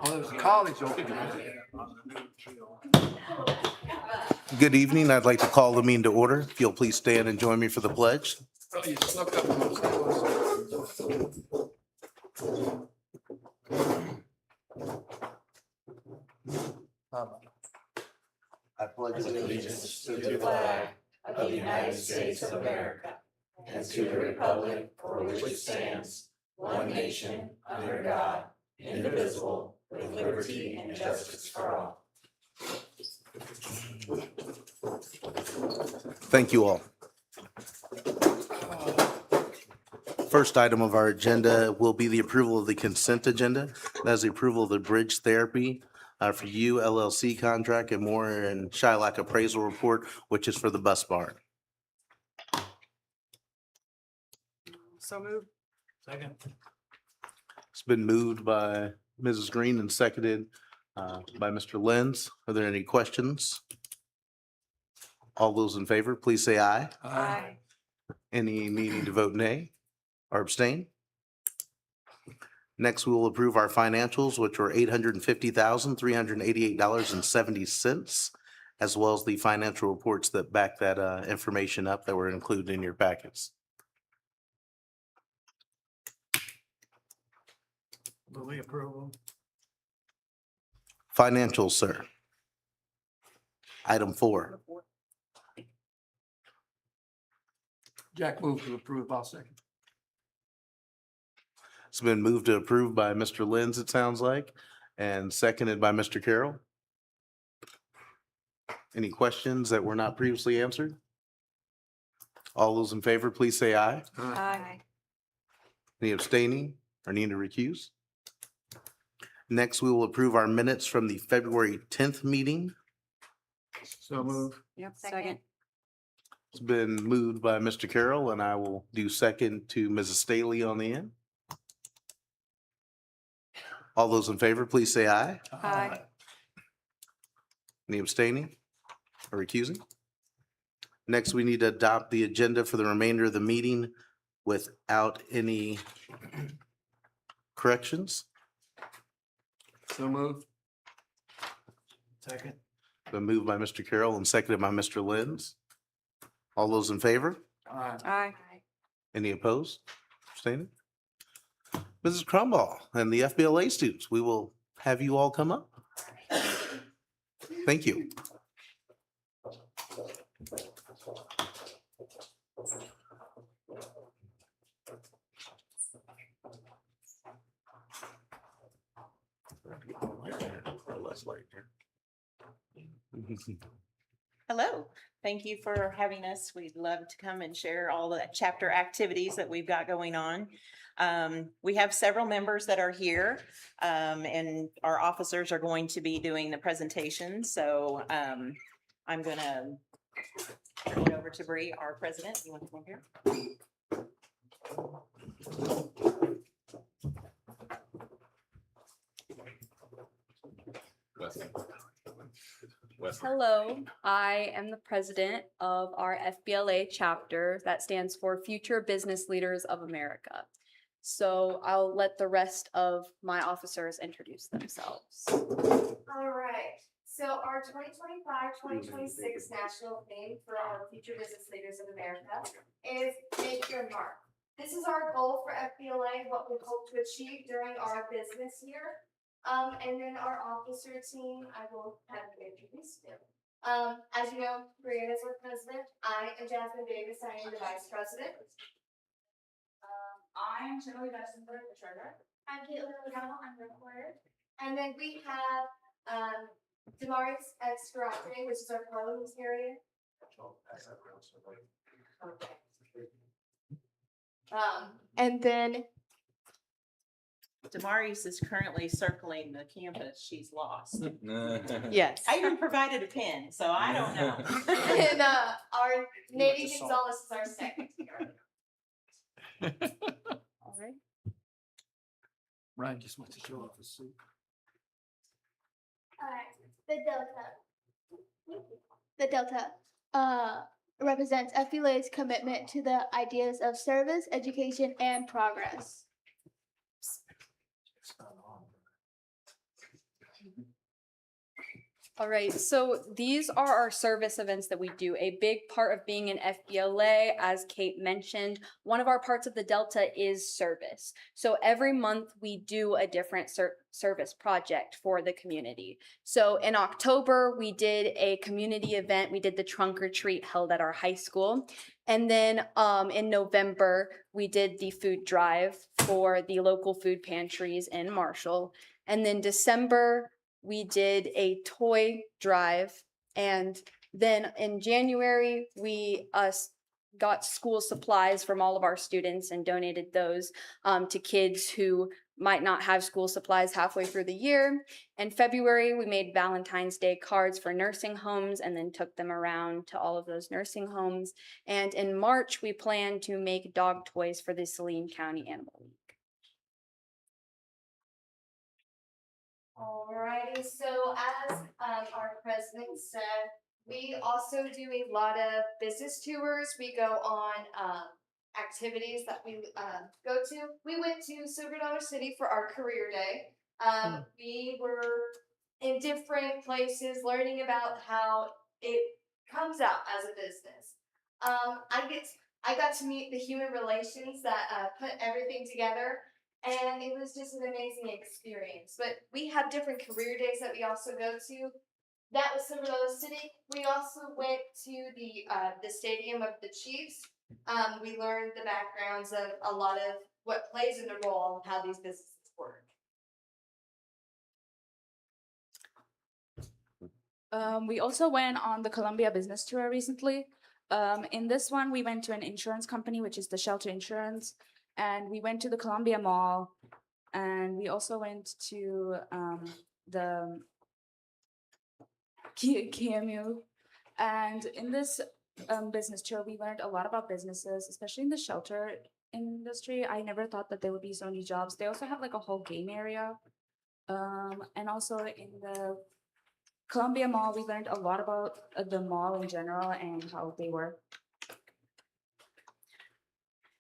there's a college open. Good evening. I'd like to call the meeting to order. If you'll please stand and join me for the pledge. Oh, you snuck up on I pledge allegiance to the flag of the United States of America and to the republic for which it stands, one nation, under God, indivisible, with liberty and justice for all. Thank you all. First item of our agenda will be the approval of the consent agenda. That is the approval of the Bridge Therapy for You LLC contract and more and Shylock appraisal report, which is for the bus barn. So moved. Second. It's been moved by Mrs. Green and seconded by Mr. Lenz. Are there any questions? All those in favor, please say aye. Aye. Any needing to vote nay or abstain? Next, we will approve our financials, which were $850,388.70, as well as the financial reports that back that information up that were included in your packets. Will we approve them? Financials, sir. Item 4. Jack moved to approve, I'll second. It's been moved to approve by Mr. Lenz, it sounds like, and seconded by Mr. Carroll. Any questions that were not previously answered? All those in favor, please say aye. Aye. Any abstaining or need to recuse? Next, we will approve our minutes from the February 10th meeting. So moved. Yep, second. It's been moved by Mr. Carroll, and I will do second to Mrs. Staley on the end. All those in favor, please say aye. Aye. Any abstaining or recusing? Next, we need to adopt the agenda for the remainder of the meeting without any corrections. So moved. Second. Been moved by Mr. Carroll and seconded by Mr. Lenz. All those in favor? Aye. Aye. Any opposed? Abstaining? Mrs. Crumball and the FBLA students, we will have you all come up. Thank you. Hello, thank you for having us. We'd love to come and share all the chapter activities that we've got going on. We have several members that are here, and our officers are going to be doing the presentation. So I'm gonna turn it over to Bree, our president. You want to come over here? Hello, I am the president of our FBLA chapter that stands for Future Business Leaders of America. So I'll let the rest of my officers introduce themselves. All right, so our 2025-2026 national theme for our Future Business Leaders of America is Make Your Mark. This is our goal for FBLA, what we hope to achieve during our business year. And then our officer team, I will have you introduce you. As you know, Brianna is our president. I am Jasmine Davis. I am the vice president. I am Shirley Bessenberg, the treasurer. I'm Caitlin O'Donnell. I'm the recorder. And then we have Damaris Escarate, which is our parliamentarian. Okay. And then Damaris is currently circling the campus. She's lost. Yes. I even provided a pin, so I don't know. and our Nady Gonzalez is our secretary. All right. Ryan just wants to show off his suit. Alright, the Delta represents FBLA's commitment to the ideas of service, education, and progress. It's not on. All right, so these are our service events that we do. A big part of being an FBLA, as Kate mentioned, one of our parts of the Delta is service. So every month we do a different service project for the community. So in October, we did a community event. We did the trunk or treat held at our high school. And then in November, we did the food drive for the local food pantries in Marshall. And then December, we did a toy drive, and then in January, we got school supplies from all of our students and donated those to kids who might not have school supplies halfway through the year. In February, we made Valentine's Day cards for nursing homes and then took them around to all of those nursing homes. And in March, we plan to make dog toys for the Saline County Animal League. Alrighty, so as our president said, we also do a lot of business tours. We go on activities that we go to. We went to Silver Dollar City for our career day. We were in different places learning about how it comes out as a business. I got to meet the human relations that put everything together. And it was just an amazing experience. But we have different career days that we also go to. That was Silver Dollar City. We also went to the stadium of the Chiefs. We learned the backgrounds of a lot of what plays in the role and how these businesses work. We also went on the Columbia Business Tour recently. In this one, we went to an insurance company, which is the Shelter Insurance. And we went to the Columbia Mall, and we also went to the KMU. And in this business tour, we learned a lot about businesses, especially in the shelter industry. I never thought that there would be so many jobs. They also have like a whole game area. And also in the Columbia Mall, we learned a lot about the mall in general and how they work.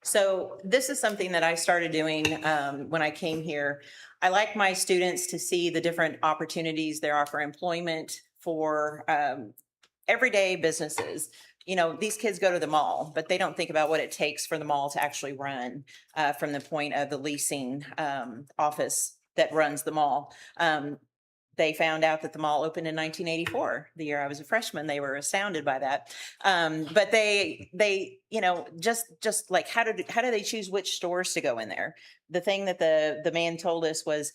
So this is something that I started doing when I came here. I like my students to see the different opportunities there are for employment for everyday businesses. You know, these kids go to the mall, but they don't think about what it takes for the mall to actually run from the point of the leasing office that runs the mall. They found out that the mall opened in 1984, the year I was a freshman. They were astounded by that. But they, you know, just like how do they choose which stores to go in there? The thing that the man told us was,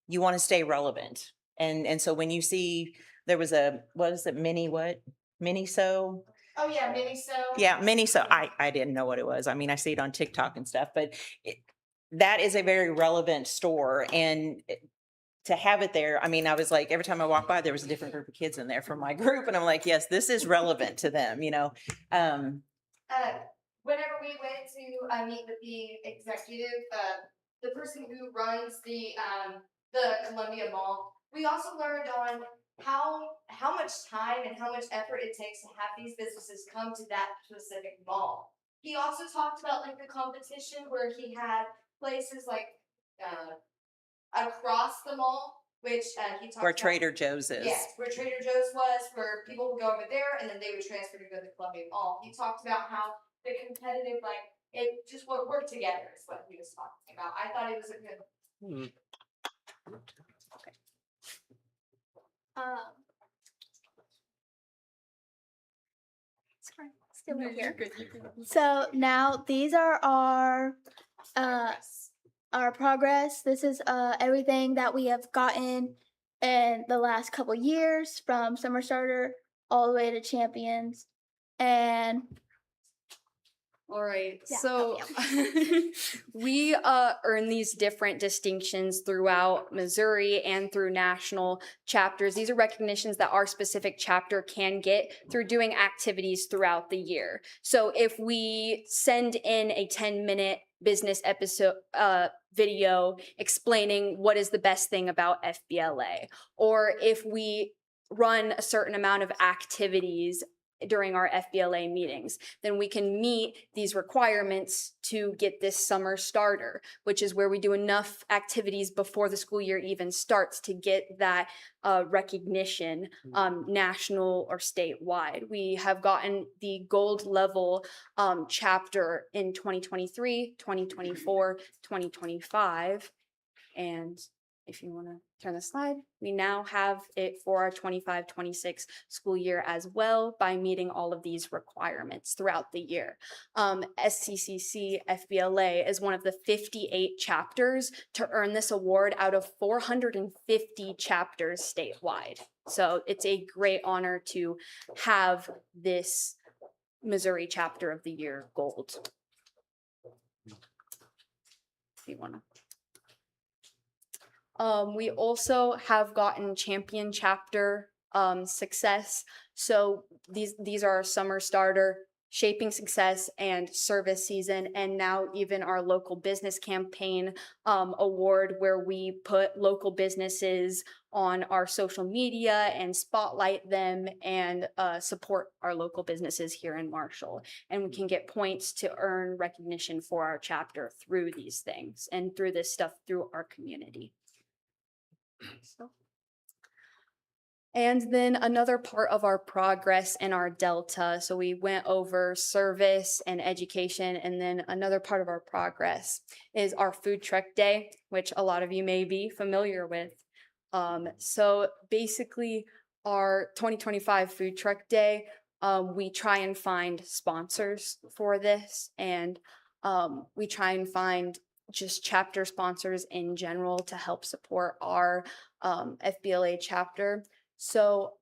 you want to stay relevant. And so when you see there was Miniso. Oh yeah, Miniso. Yeah, Miniso. I didn't know what it was. I mean, I see it on TikTok and stuff, but that is a very relevant store. And to have it there, I mean, I was like, every time I walked by, there was a different group of kids in there from my group. And I'm like, yes, this is relevant to them, you know. Whenever we went to meet with the executive, the person who runs the Columbia Mall, we also learned on how much time and how much effort it takes to have these businesses come to that specific mall. He also talked about like the competition where he had places like across the mall, which he talked Where about. Trader Joe's is. Yes, where Trader Joe's was, where people would go over there and then they would transfer to go to the Columbia Mall. He talked about how the competitive, like, it just work together is what he was talking about. I thought it was a good. Sorry, still here. So now these are our progress. This is everything that we have gotten in the last couple years, from summer starter all the way to champions. And All right, Yeah, so we earn these different distinctions throughout Missouri and through national chapters. These are recognitions that our specific chapter can get through doing activities throughout the year. So if we send in a 10-minute business episode video explaining what is the best thing about FBLA, or if we run a certain amount of activities during our FBLA meetings. Then we can meet these requirements to get this summer starter, which is where we do enough activities before the school year even starts to get that recognition, national or statewide. We have gotten the gold level chapter in 2023, 2024, 2025. And if you want to turn the slide, we now have it for our 25-26 school year as well by meeting all of these requirements throughout the year. SCCC FBLA is one of the 58 chapters to earn this award out of 450 chapters statewide. So it's a great honor to have this Missouri Chapter of the Year gold. If you want to. We also have gotten champion chapter success. So these are our summer starter, shaping success, and service season, and now even our local business campaign award, where we put local businesses on our social media and spotlight them and support our local businesses here in Marshall. And we can get points to earn recognition for our chapter through these things and through this stuff through our community. And then another part of our progress in our Delta, so we went over service and education, and then another part of our progress is our food truck day, which a lot of you may be familiar with. So basically our 2025 food truck day, we try and find sponsors for this, and we try and find just chapter sponsors in general to help support our FBLA chapter. So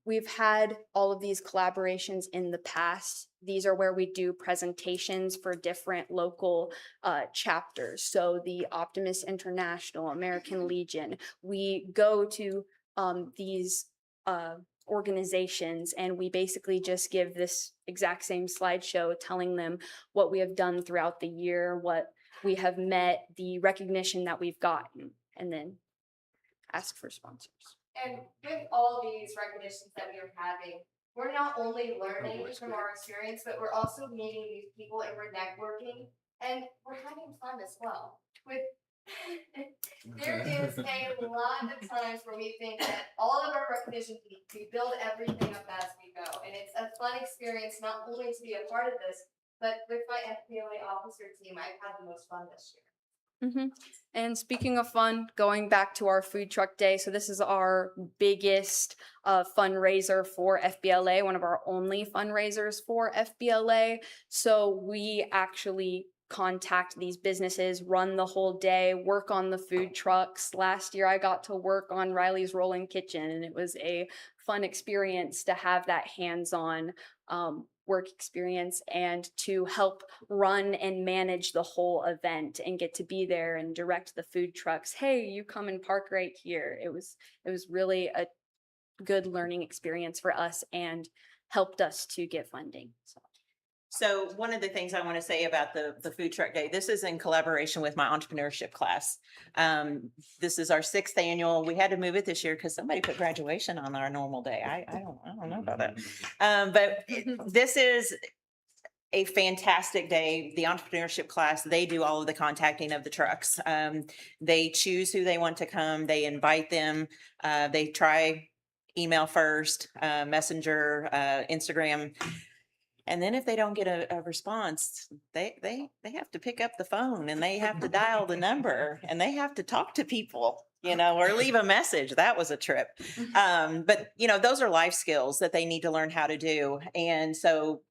we've had all of these collaborations in the past. These are where we do presentations for different local chapters. So the Optimist International, American Legion, we go to these organizations, and we basically just give this exact same slideshow telling them what we have done throughout the year, what we have met, the recognition that we've gotten, and then ask for sponsors. And with all these recognitions that we are having, we're not only learning from our experience, but we're also meeting these people and we're networking, and we're having fun as well. There is a lot of times where we think that all of our recognition, we build everything up as we go, and it's a fun experience not only to be a part of this, but with my FBLA officer team, I've had the most fun this year. And speaking of fun, going back to our food truck day, so this is our biggest fundraiser for FBLA, one of our only fundraisers for FBLA. So we actually contact these businesses, run the whole day, work on the food trucks. Last year I got to work on Riley's Rolling Kitchen, and it was a fun experience to have that hands-on work experience and to help run and manage the whole event and get to be there and direct the food trucks. Hey, you come and park right here. It was really a good learning experience for us and helped us to get funding. So one of the things I want to say about the food truck day, this is in collaboration with my entrepreneurship class. This is our 6th annual. We had to move it this year because somebody put graduation on our normal day. I don't know about that. But this is a fantastic day. The entrepreneurship class, they do all of the contacting of the trucks. They choose who they want to come. They invite them. They try email first, messenger, Instagram. And then if they don't get a response, they have to pick up the phone and they have to dial the number and they have to talk to people, or leave a message. That was a trip. But, those are life skills that they need to learn how to do. And so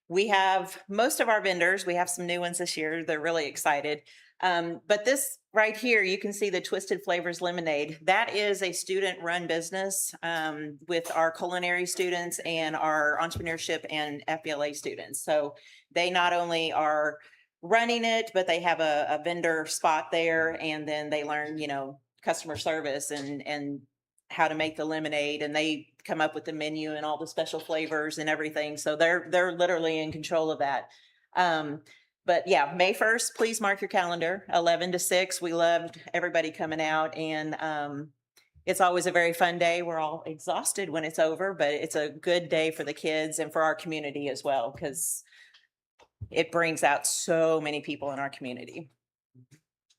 we have most of our vendors, we have some new ones this year. They're really excited. But this right here, you can see the Twisted Flavors Lemonade. That is a student-run business with our culinary students and our entrepreneurship and FBLA students. So they not only are running it, but they have a vendor spot there, and then they learn, customer service and how to make the lemonade, and they come up with the menu and all the special flavors and everything. So they're literally in control of that. But yeah, May 1st, please mark your calendar, 11 to 6. We loved everybody coming out, and it's always a very fun day. We're all exhausted when it's over, but it's a good day for the kids and for our community as well, because it brings out so many people in our community.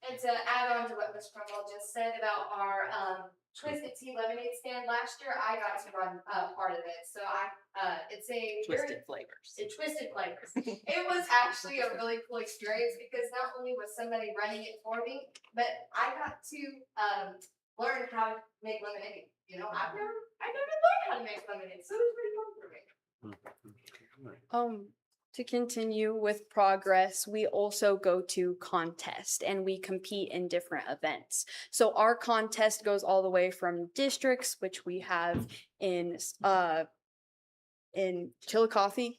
And to add on to what Ms. Crumble just said about our Twisted Tea lemonade stand last year, I got to run part of it. So it's a Twisted flavors. Twisted flavors. It was actually a really cool experience because not only was somebody running it for me, but I got to learn how to make lemonade. You know, I've never learned how to make lemonade, so it was pretty fun for me. To continue with progress, we also go to contest and we compete in different events. So our contest goes all the way from districts, which we have in Chillicothe,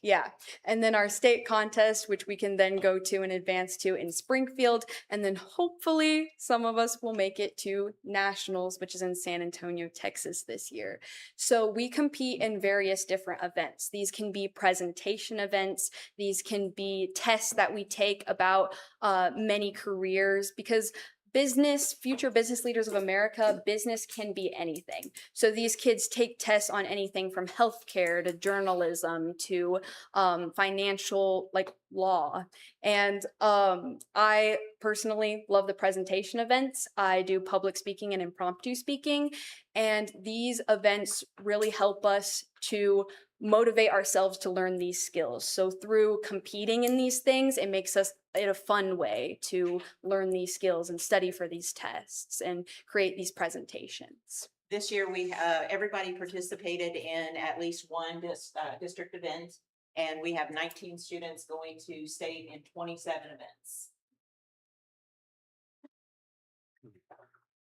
and then our state contest, which we can then go to and advance to in Springfield, and then hopefully some of us will make it to nationals, which is in San Antonio, Texas this year. So we compete in various different events. These can be presentation events, these can be tests that we take about many careers, because future business leaders of America, business can be anything. So these kids take tests on anything from healthcare to journalism to financial, like law. And I personally love the presentation events. I do public speaking and impromptu speaking. And these events really help us to motivate ourselves to learn these skills. So through competing in these things, it makes us in a fun way to learn these skills and study for these tests and create these presentations. This year, everybody participated in at least one district event, and we have 19 students going to state in 27 events.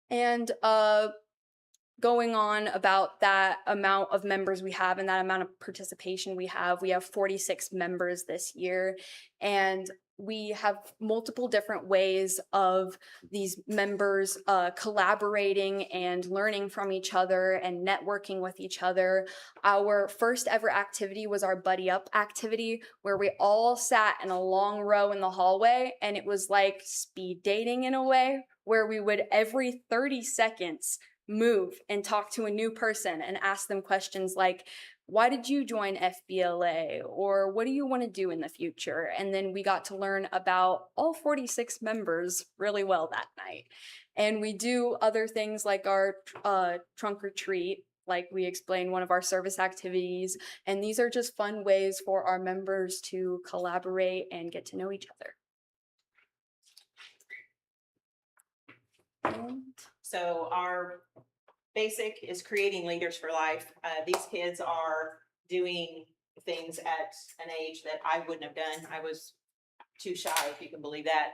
And going on about that amount of members we have and that amount of participation we have 46 members this year, and we have multiple different ways of these members collaborating and learning from each other and networking with each other. Our first ever activity was our Buddy Up activity, where we all sat in a long row in the hallway, and it was like speed dating in a way, where we would every 30 seconds move and talk to a new person and ask them questions like, why did you join FBLA? Or what do you want to do in the future? And then we got to learn about all 46 members really well that night. And we do other things like our trunk or treat, like we explained, one of our service activities. And these are just fun ways for our members to collaborate and get to know each other. So our basic is creating leaders for life. These kids are doing things at an age that I wouldn't have done. I was too shy, if you can believe that.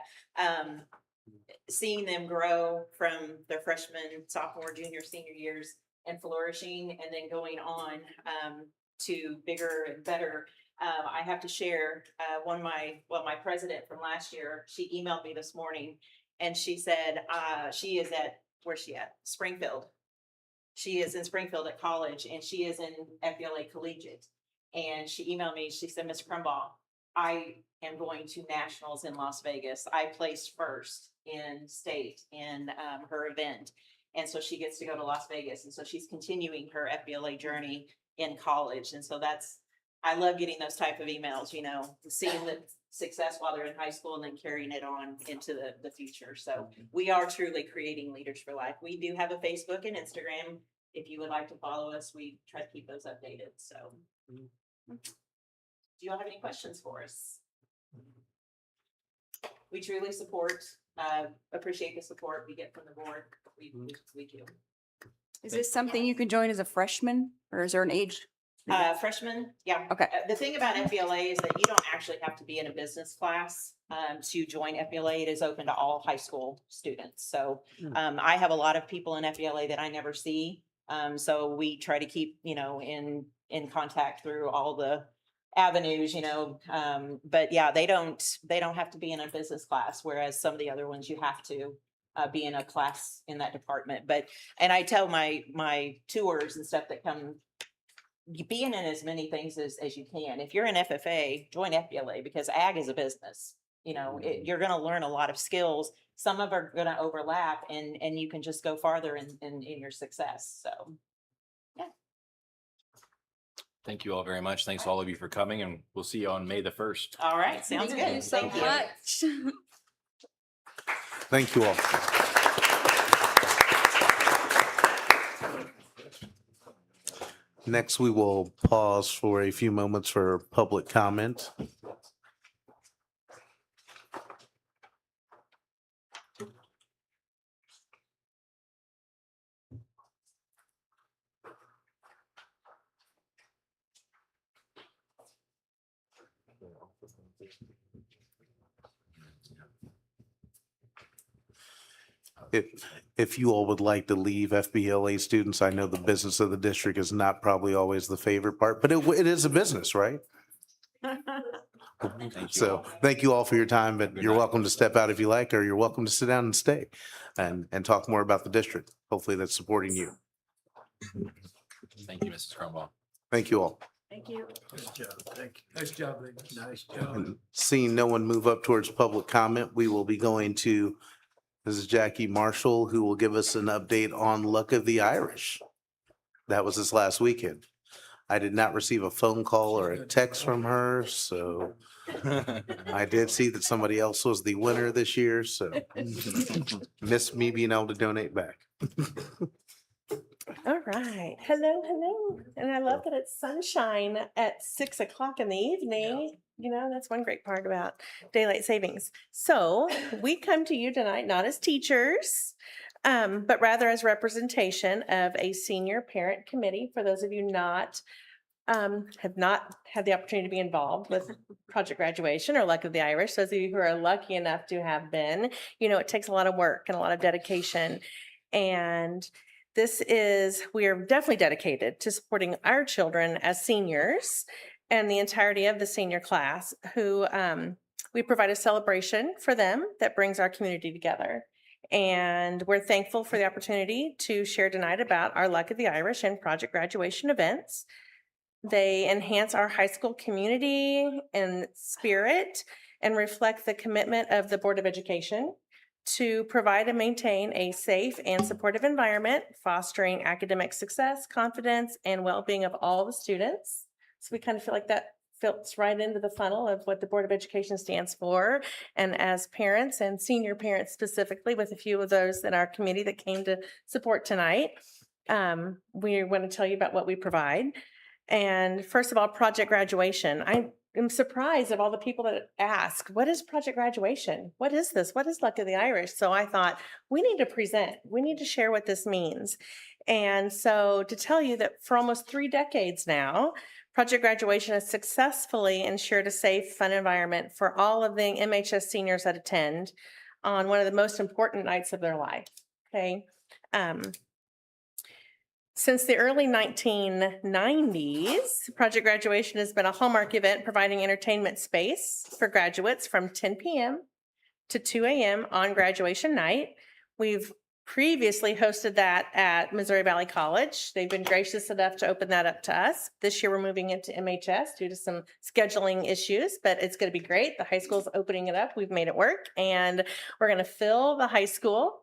Seeing them grow from their freshman, sophomore, junior, senior years and flourishing, and then going on to bigger and better. I have to share my president from last year, she emailed me this morning. And she said, she is at, where's she at? Springfield. She is in Springfield at college, and she is in FBLA Collegiate. And she emailed me, she said, Ms. Crumball, I am going to nationals in Las Vegas. I placed first in state in her event. And so she gets to go to Las Vegas. And so she's continuing her FBLA journey in college. And so I love getting those type of emails, you know, seeing the success while they're in high school and then carrying it on into the future. So we are truly creating leaders for life. We do have a Facebook and Instagram. If you would like to follow us, we try to keep those updated. So do you all have any questions for us? We truly appreciate the support we get from the board. We do. Is this something you can join as a freshman, or is there an age? Freshman, yeah. Okay. The thing about FBLA is that you don't actually have to be in a business class to join FBLA. It is open to all high school students. So I have a lot of people in FBLA that I never see. So we try to keep, you know, in contact through all the avenues, you know. But yeah, they don't have to be in a business class, whereas some of the other ones you have to be in a class in that department. And I tell my tours and stuff that come, be in as many things as you can. If you're an FFA, join FBLA, because ag is a business. you're gonna learn a lot of skills. Some of are gonna overlap and you can just go farther in your success, so. Thank you all very much. Thanks all of you for coming, and we'll see you on May the 1st. All right, sounds Thank you good. so Thank you. much. Thank you all. Next, we will pause for a few moments for public comment. If you all would like to leave, FBLA students, I know the business of the district is not probably always the favorite part, but it is a business, right? Thank you So all. thank you all for your time, but Good you're night. welcome to step out if you like, or you're welcome to sit down and stay and talk more about the district. Hopefully that's supporting you. Thank you, Mrs. Cromwell. Thank you all. Thank you. Nice job, thank you. Nice job, ladies. Nice job. And seeing no one move up towards public comment, we will be going to Mrs. Jackie Marshall, who will give us an update on Luck of the Irish. That was this last weekend. I did not receive a phone call or a text from her, so I did see that somebody else was the winner this year, so miss me being able to donate back. All right. Hello, hello. And I love that it's sunshine at 6 o'clock in the evening. You know, that's one great part about daylight savings. So we come to you tonight, not as teachers, but rather as representation of a senior parent committee. For those of you have not had the opportunity to be involved with Project Graduation or Luck of the Irish, those of you who are lucky enough to have been, it takes a lot of work and a lot of dedication. And we are definitely dedicated to supporting our children as seniors and the entirety of the senior class who we provide a celebration for them that brings our community together. And we're thankful for the opportunity to share tonight about our Luck of the Irish and Project Graduation events. They enhance our high school community and spirit and reflect the commitment of the Board of Education to provide and maintain a safe and supportive environment, fostering academic success, confidence, and well-being of all the students. So we kind of feel like that fits right into the funnel of what the Board of Education stands for. And as parents and senior parents specifically, with a few of those in our committee that came to support tonight, we want to tell you about what we provide. And first of all, Project Graduation. I'm surprised of all the people that ask, what is Project Graduation? What is this? What is Luck of the Irish? So I thought, we need to present. We need to share what this means. And so to tell you that for almost 3 decades now, Project Graduation has successfully ensured a safe, fun environment for all of the MHS seniors that attend on one of the most important nights of their life, okay? Since the early 1990s, Project Graduation has been a hallmark event providing entertainment space for graduates from 10 p.m. to 2 a.m. on graduation night. We've previously hosted that at Missouri Valley College. They've been gracious enough to open that up to us. This year we're moving into MHS due to some scheduling issues, but it's going to be great. The high school's opening it up. We've made it work, and we're going to fill the high school,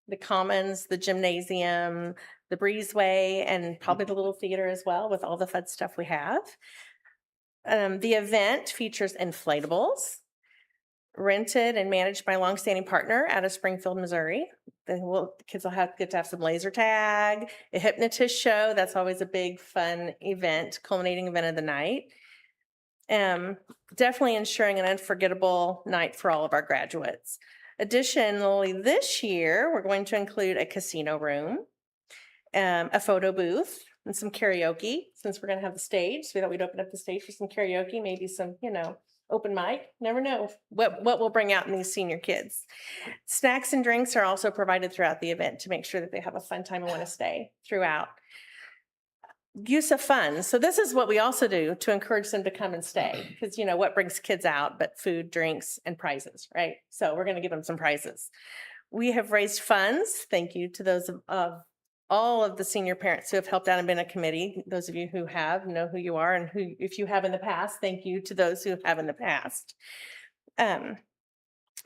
the commons, the gymnasium, the breezeway, and probably the little theater as well with all the fun stuff we have. The event features inflatables, rented and managed by a longstanding partner out of Springfield, Missouri. The kids will get to have some laser tag, a hypnotist show. That's always a big fun event, culminating event of the night. Definitely ensuring an unforgettable night for all of our graduates. Additionally, this year, we're going to include a casino room, a photo booth, and some karaoke, since we're going to have the stage. So we thought we'd open up the stage for some karaoke, maybe some, open mic. Never know what we'll bring out in these senior kids. Snacks and drinks are also provided throughout the event to make sure that they have a fun time and want to stay throughout. Use of funds. So this is what we also do to encourage them to come and stay, because what brings kids out but food, drinks, and prizes, right? So we're going to give them some prizes. We have raised funds. Thank you to those of all of the senior parents who have helped out and been a committee. Those of you who have know who you are, and who, if you have in the past, thank you to those who have in the past.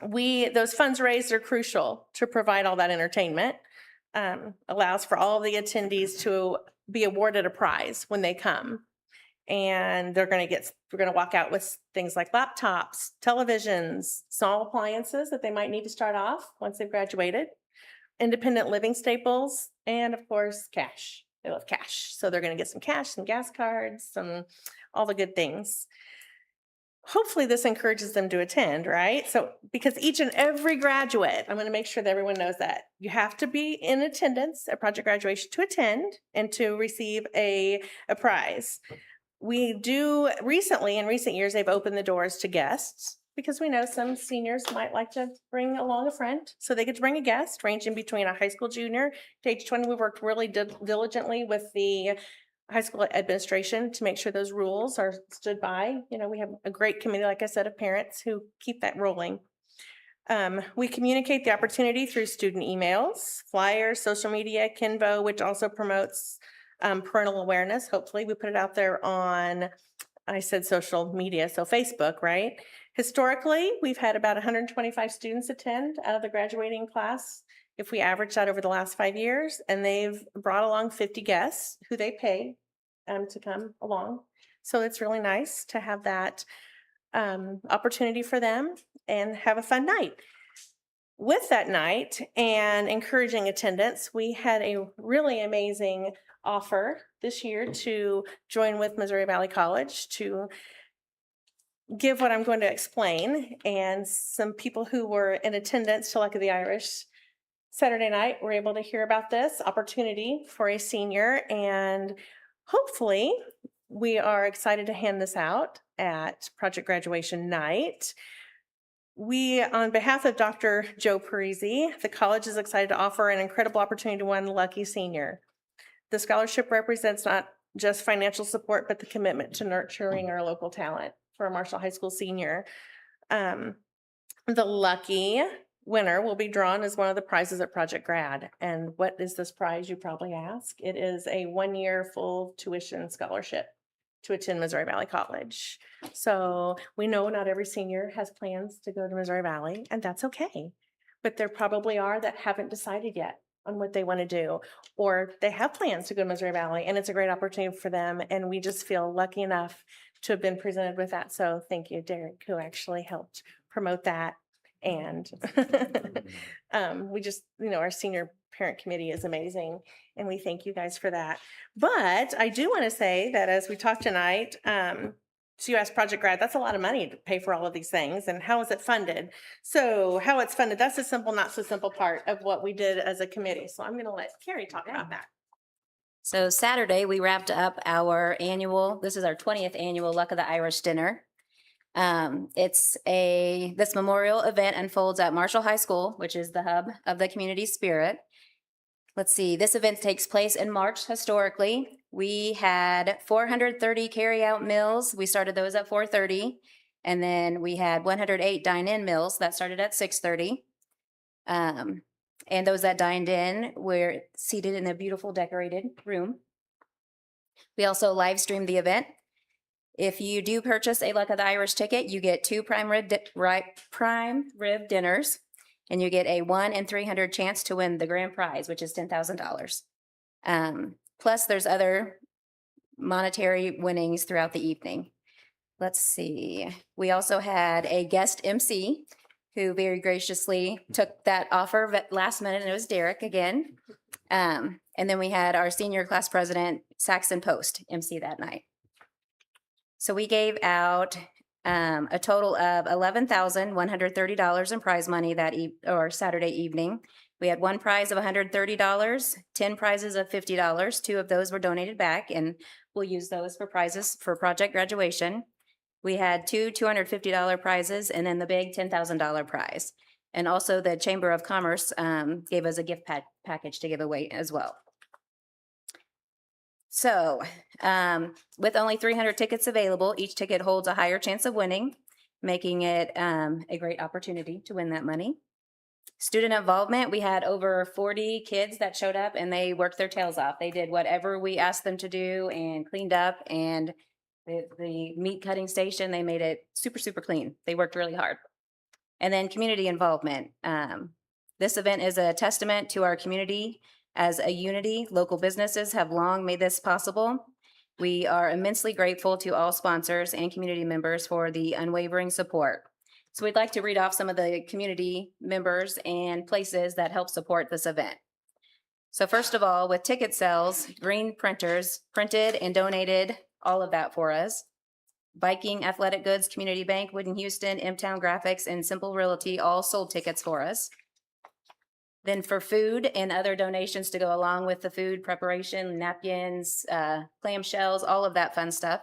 those funds raised are crucial to provide all that entertainment. Allows for all of the attendees to be awarded a prize when they come. And we're going to walk out with things like laptops, televisions, small appliances that they might need to start off once they've graduated, independent living staples, and of course, cash. They love cash. So they're going to get some cash, some gas cards, all the good things. Hopefully this encourages them to attend, right? So because each and every graduate, I'm going to make sure that everyone knows that you have to be in attendance at project graduation to attend and to receive a prize. We do recently, in recent years, they've opened the doors to guests because we know some seniors might like to bring along a friend. So they get to bring a guest ranging between a high school junior to age 20. We worked really diligently with the high school administration to make sure those rules are stood by. You know, we have a great committee, like I said, of parents who keep that rolling. We communicate the opportunity through student emails, flyers, social media, Kinvo, which also promotes parental awareness. Hopefully we put it out there on, I said social media, so Facebook, right? Historically, we've had about 125 students attend out of the graduating class, if we average that over the last 5 years, and they've brought along 50 guests who they pay to come along. So it's really nice to have that opportunity for them and have a fun night. With that night and encouraging attendance, we had a really amazing offer this year to join with Missouri Valley College to give what I'm going to explain. And some people who were in attendance to Luck of the Irish Saturday night were able to hear about this opportunity for a senior, and hopefully we are excited to hand this out at project graduation night. We, on behalf of Dr. Joe Parisi, the college is excited to offer an incredible opportunity to one lucky senior. The scholarship represents not just financial support, but the commitment to nurturing our local talent for a Marshall High School senior. The lucky winner will be drawn as one of the prizes at Project Grad. And what is this prize, you probably ask? It is a 1-year full tuition scholarship to attend Missouri Valley College. So we know not every senior has plans to go to Missouri Valley, and that's okay. But there probably are that haven't decided yet on what they want to do, or they have plans to go to Missouri Valley, and it's a great opportunity for them. And we just feel lucky enough to have been presented with that. So thank you, Derek, who actually helped promote that. And we just, our senior parent committee is amazing, and we thank you guys for that. But I do want to say that as we talk tonight, so you asked Project Grad, that's a lot of money to pay for all of these things. And how is it funded? So how it's funded, that's a simple, not so simple part of what we did as a committee. So I'm going to let Carrie talk about that. So Saturday, we wrapped up this is our 20th annual Luck of the Irish dinner. This memorial event unfolds at Marshall High School, which is the hub of the community spirit. Let's see, this event takes place in March historically. We had 430 carry-out meals. We started those at 4:30. And then we had 108 dine-in meals that started at 6:30. And those that dined in were seated in a beautiful decorated room. We also live streamed the event. If you do purchase a Luck of the Irish ticket, you get 2 prime rib dinners, and you get a 1 in 300 chance to win the grand prize, which is $10,000. Plus, there's other monetary winnings throughout the evening. Let's see. We also had a guest MC who very graciously took that offer last minute, and it was Derek again. And then we had our senior class president, Saxon Post, MC that night. So we gave out a total of $11,130 in prize money Saturday evening. We had 1 prize of $130, 10 prizes of $50. 2 of those were donated back, and we'll use those for prizes for project graduation. We had 2 $250 prizes, and then the big $10,000 prize. And also the Chamber of Commerce gave us a gift package to give away as well. So with only 300 tickets available, each ticket holds a higher chance of winning, making it a great opportunity to win that money. Student involvement, we had over 40 kids that showed up, and they worked their tails off. They did whatever we asked them to do and cleaned up, and the meat cutting station, they made it super, super clean. They worked really hard. And then community involvement. This event is a testament to our community as a unity. Local businesses have long made this possible. We are immensely grateful to all sponsors and community members for the unwavering support. So we'd like to read off some of the community members and places that help support this event. So first of all, with ticket sales, Green Printers printed and donated all of that for us. Viking Athletic Goods, Community Bank, Wood in Houston, M-Town Graphics, and Simple Realty all sold tickets for us. Then for food and other donations to go along with the food preparation, napkins, clam shells, all of that fun stuff.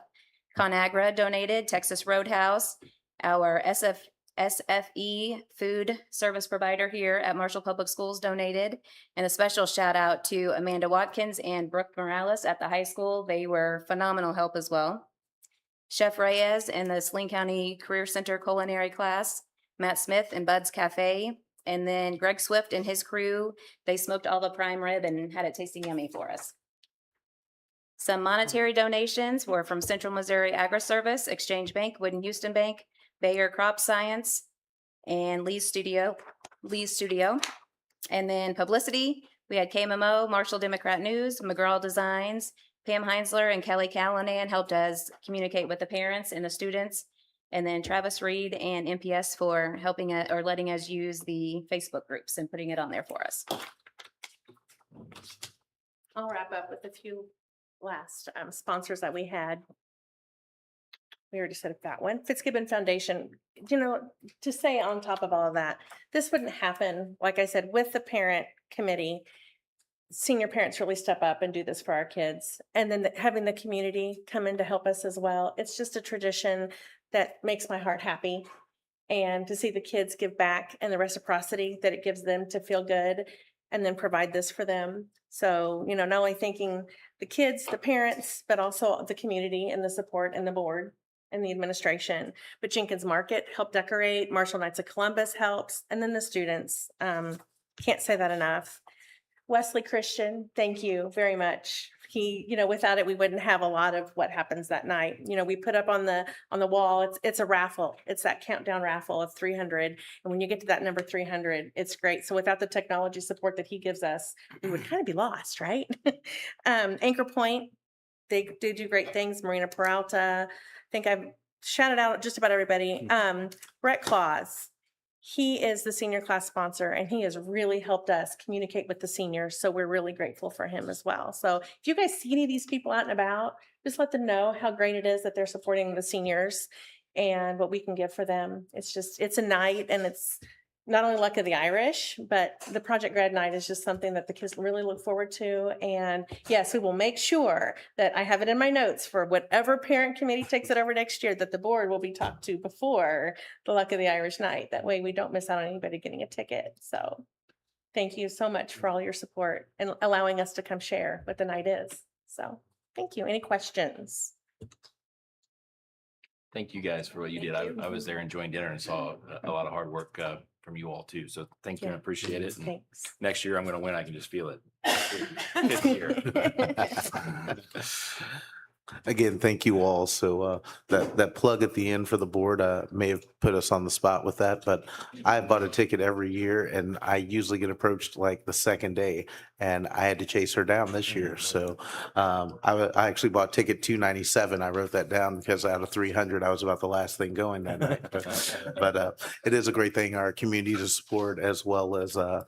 ConAgra donated, Texas Roadhouse, our SFE food service provider here at Marshall Public Schools donated. And a special shout out to Amanda Watkins and Brooke Morales at the high school. They were phenomenal help as well. Chef Reyes and the Saline County Career Center culinary class, Matt Smith and Bud's Cafe. And then Greg Swift and his crew, they smoked all the prime rib and had it tasting yummy for us. Some monetary donations were from Central Missouri Agri-Service, Exchange Bank, Wood in Houston Bank, Bayer Crop Science, and Lee's Studio. And then publicity, we had KMMO, Marshall Democrat News, McGraw Designs, Pam Heinzler and Kelly Callanan helped us communicate with the parents and the students. And then Travis Reed and MPS for helping or letting us use the Facebook groups and putting it on there for us. I'll wrap up with a few last sponsors that we had. We already said that one. Fitzgibbon Foundation, you know, to say on top of all of that, this wouldn't happen, like I said, with the parent committee. Senior parents really step up and do this for our kids. And then having the community come in to help us as well. It's just a tradition that makes my heart happy. And to see the kids give back and the reciprocity that it gives them to feel good and then provide this for them. So, you know, not only thanking the kids, the parents, but also the community and the support and the board and the administration. But Jenkins Market helped decorate, Marshall Knights of Columbus helps, and then the students. Can't say that enough. Wesley Christian, thank you very much. He, you know, without it, we wouldn't have a lot of what happens that night. You know, we put up on the wall, it's a raffle. It's that countdown raffle of 300. And when you get to that number 300, it's great. So without the technology support that he gives us, we would kind of be lost, right? Anchor Point, they do great things. Marina Peralta, I think I've shouted out just about everybody. Brett Claus. He is the senior class sponsor, and he has really helped us communicate with the seniors. So we're really grateful for him as well. So if you guys see any of these people out and about, just let them know how great it is that they're supporting the seniors and what we can give for them. It's a night, and it's not only Luck of the Irish, but the Project Grad Night is just something that the kids really look forward to. And yes, we will make sure that I have it in my notes for whatever parent committee takes it over next year, that the board will be talked to before the Luck of the Irish Night. That way we don't miss out on anybody getting a ticket. So thank you so much for all your support and allowing us to come share what the night is. So thank you. Any questions? Thank you guys for what you did. I was there enjoying dinner and saw a lot of hard work from you all too. So thank you. I appreciate it. And Thanks. next year I'm going to win. I can just feel it. Fifth year. Again, thank you all. So that plug at the end for the board may have put us on the spot with that, but I bought a ticket every year, and I usually get approached like the second day, and I had to chase her down this year. So I actually bought ticket 297. I wrote that down because out of 300, I was about the last thing going that night. But it is a great thing, our community to support, as well as to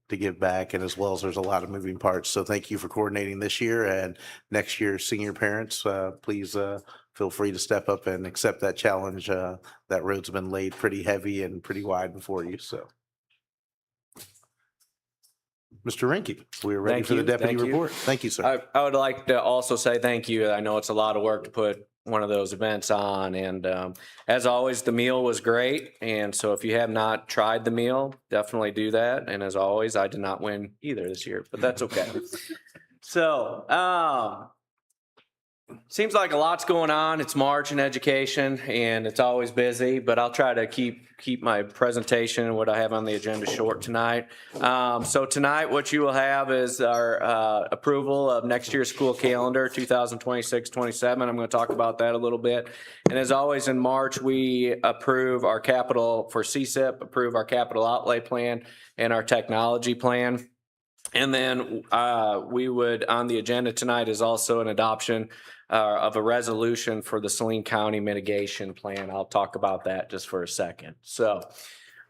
give back, and as well as there's a lot of moving parts. So thank you for coordinating this year, and next year, senior parents, please feel free to step up and accept that challenge. That road's been laid pretty heavy and pretty wide before you, so. Mr. Rinky, we're ready Thank for the you. deputy Thank you. report. Thank you, sir. I would like to also say thank you. I know it's a lot of work to put one of those events on, and as always, the meal was great. And so if you have not tried the meal, definitely do that. And as always, I did not win either this year, but that's okay. So Seems like a lot's going on. It's March in education and it's always busy, but I'll try to keep my presentation and what I have on the agenda short tonight. So tonight, what you will have is our approval of next year's school calendar, 2026-27. I'm going to talk about that a little bit. And as always, in March, we approve our capital for CSIP, approve our capital outlay plan and our technology plan. And then we would, on the agenda tonight is also an adoption of a resolution for the Saline County mitigation plan. I'll talk about that just for a second. So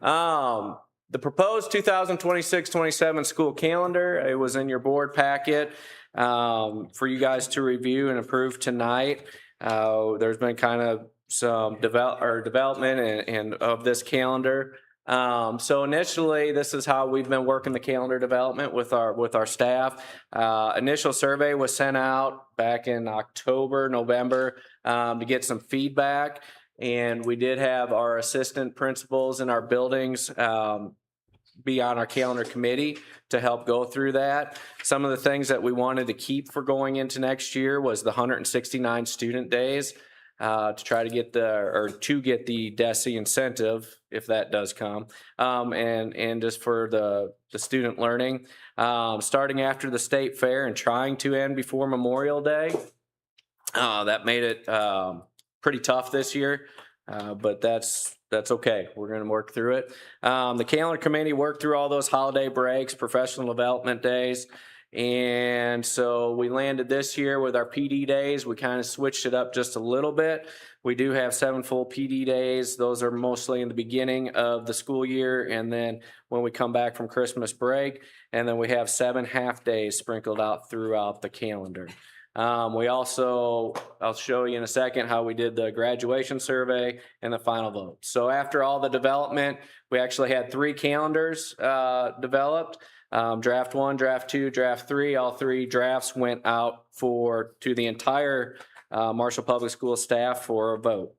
the proposed 2026-27 school calendar, it was in your board packet for you guys to review and approve tonight. There's been kind of some development and of this calendar. So initially, this is how we've been working the calendar development with our staff. Initial survey was sent out back in October, November, to get some feedback. And we did have our assistant principals in our buildings, be on our calendar committee to help go through that. Some of the things that we wanted to keep for going into next year was the 169 student days. To try to get the DESE incentive, if that does come, and just for the student learning, starting after the state fair and trying to end before Memorial Day. That made it pretty tough this year, but that's okay. We're going to work through it. The calendar committee worked through all those holiday breaks, professional development days. And so we landed this year with our PD days. We kind of switched it up just a little bit. We do have 7 full PD days. Those are mostly in the beginning of the school year and then when we come back from Christmas break. And then we have 7 half days sprinkled out throughout the calendar. We also, I'll show you in a second how we did the graduation survey and the final vote. So after all the development, we actually had 3 calendars developed. Draft 1, draft 2, draft 3, all 3 drafts went out to the entire Marshall Public School staff for a vote.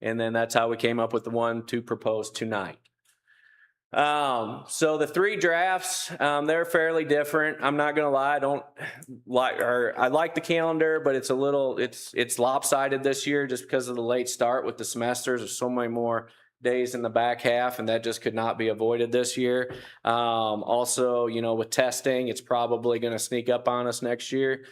And then that's how we came up with the one to propose tonight. So the 3 drafts, they're fairly different. I'm not gonna lie, I like the calendar, but it's lopsided this year just because of the late start with the semesters. There's so many more days in the back half, and that just could not be avoided this year. Also, with testing, it's probably going to sneak up on us next year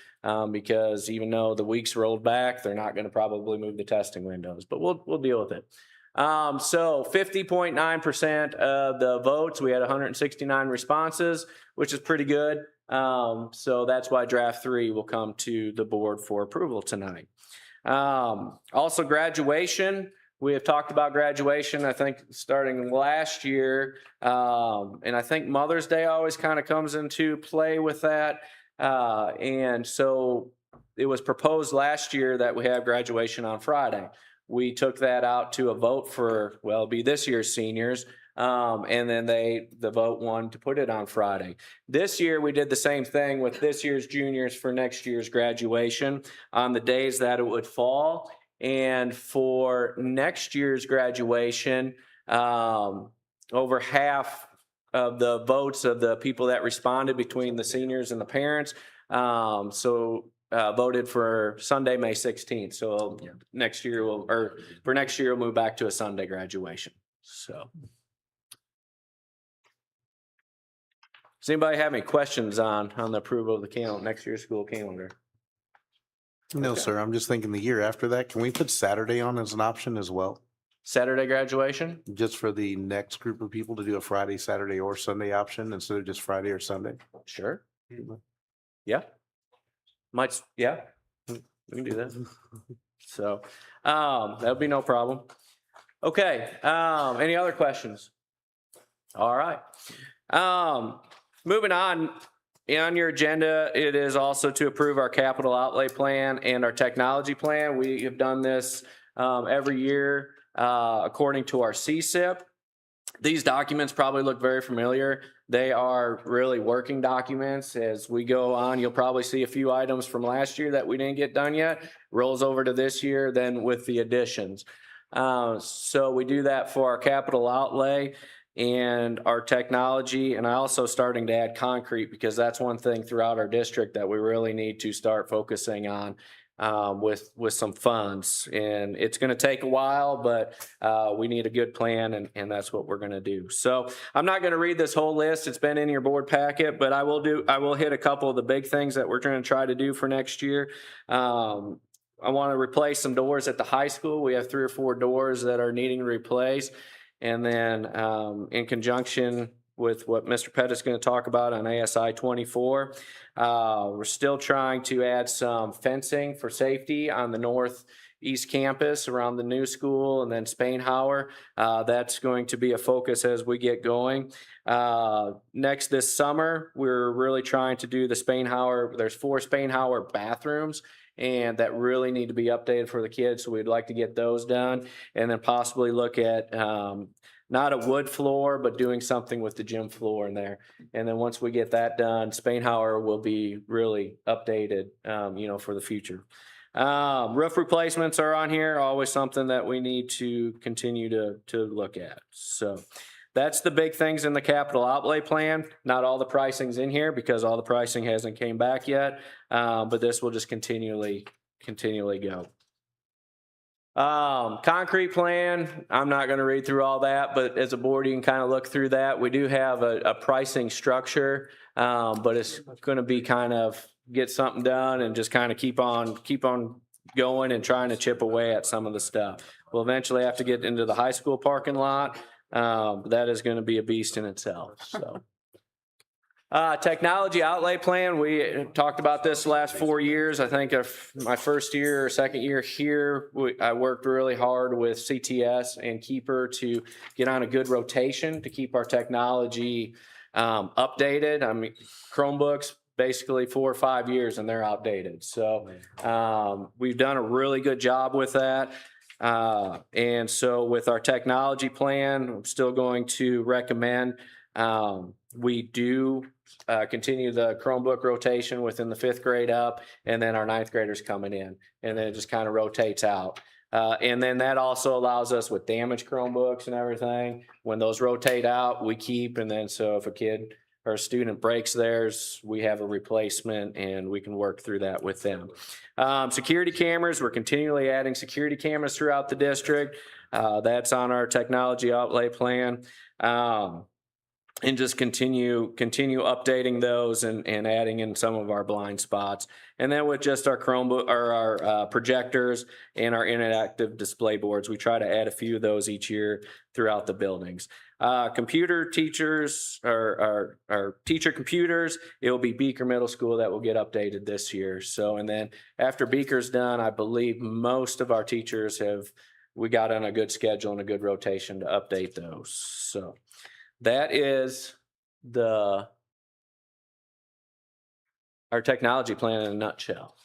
because even though the weeks rolled back, they're not going to probably move the testing windows, but we'll deal with it. So 50.9% of the votes, we had 169 responses, which is pretty good. So that's why draft 3 will come to the board for approval tonight. Also graduation. We have talked about graduation, I think, starting last year. And I think Mother's Day always kind of comes into play with that. And so it was proposed last year that we have graduation on Friday. We took that out to a vote for, it'll be this year's seniors. And then the vote won to put it on Friday. This year, we did the same thing with this year's juniors for next year's graduation on the days that it would fall. And for next year's graduation, over half of the votes of the people that responded between the seniors and the parents, voted for Sunday, May 16th. So next year for next year, we'll move back to a Sunday graduation. So, does anybody have any questions on the approval of the next year's school calendar? No, Okay. sir. I'm just thinking the year after that, can we put Saturday on as an option as well? Saturday graduation? Just for the next group of people to do a Friday, Saturday, or Sunday option instead of just Friday or Sunday? Sure. Yeah. Yeah, we can do that. So, that'll be no problem. Okay, any other questions? All right. Moving on your agenda, it is also to approve our capital outlay plan and our technology plan. We have done this every year according to our CSIP. These documents probably look very familiar. They are really working documents. As we go on, you'll probably see a few items from last year that we didn't get done yet. Rolls over to this year, then with the additions. So we do that for our capital outlay and our technology, and I also starting to add concrete because that's one thing throughout our district that we really need to start focusing on. with some funds. And it's going to take a while, but we need a good plan, and that's what we're going to do. So I'm not going to read this whole list. It's been in your board packet, but I will hit a couple of the big things that we're going to try to do for next year. I want to replace some doors at the high school. We have 3 or 4 doors that are needing to replace. And then in conjunction with what Mr. Pettit is going to talk about on ASI 24, we're still trying to add some fencing for safety on the northeast campus around the new school, and then Spainhauer. That's going to be a focus as we get going. Next this summer, we're really trying to do the Spainhauer. There's 4 Spainhauer bathrooms, and that really need to be updated for the kids. So we'd like to get those done, and then possibly look at not a wood floor, but doing something with the gym floor in there. And then once we get that done, Spainhauer will be really updated, for the future. Roof replacements are on here, always something that we need to continue to look at. So that's the big things in the capital outlay plan. Not all the pricing's in here because all the pricing hasn't came back yet, but this will just continually go. Concrete plan, I'm not going to read through all that, but as a board, you can kind of look through that. We do have a pricing structure, but it's going to be kind of get something done and just kind of keep on going and trying to chip away at some of the stuff. We'll eventually have to get into the high school parking lot. That is going to be a beast in itself. So, technology outlay plan. We talked about this the last 4 years. I think my first year or second year here, I worked really hard with CTS and Keeper to get on a good rotation to keep our technology updated. I mean, Chromebooks, basically 4 or 5 years and they're outdated. So we've done a really good job with that. And so with our technology plan, I'm still going to recommend we do continue the Chromebook rotation within the 5th grade up, and then our 9th graders coming in, and then it just kind of rotates out. And then that also allows us with damaged Chromebooks and everything, when those rotate out, we keep, and then so if a kid or a student breaks theirs, we have a replacement and we can work through that with them. Security cameras, we're continually adding security cameras throughout the district. That's on our technology outlay plan. And just continue updating those and adding in some of our blind spots. And then with just our Chromebook or our projectors and our interactive display boards, we try to add a few of those each year throughout the buildings. Computer teachers or teacher computers, it will be Beaker Middle School that will get updated this year. So, and then after Beaker's done, I believe most of our teachers we got on a good schedule and a good rotation to update those. So that is our technology plan in a nutshell.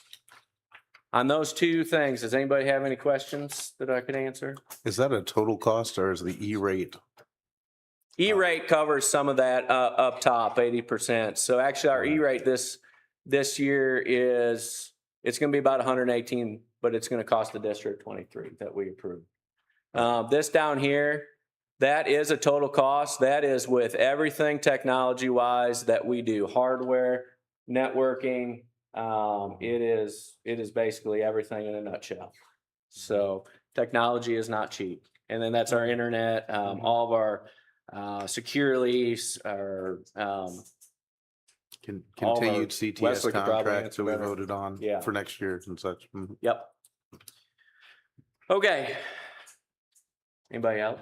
On those 2 things, does anybody have any questions that I could answer? Is that a total cost or is the E-rate? E-rate covers some of that up top, 80%. So actually our E-rate this year it's going to be about 118, but it's going to cost the district 23 that we approved. This down here, that is a total cost. That is with everything technology-wise that we do, hardware, networking. It is basically everything in a nutshell. So technology is not cheap. And then that's our internet, all of our secure lease, our Continued CTS Wesley could probably contract answer that we better. voted on Yeah. for next year and such. Mhm. Yep. Okay. Anybody else?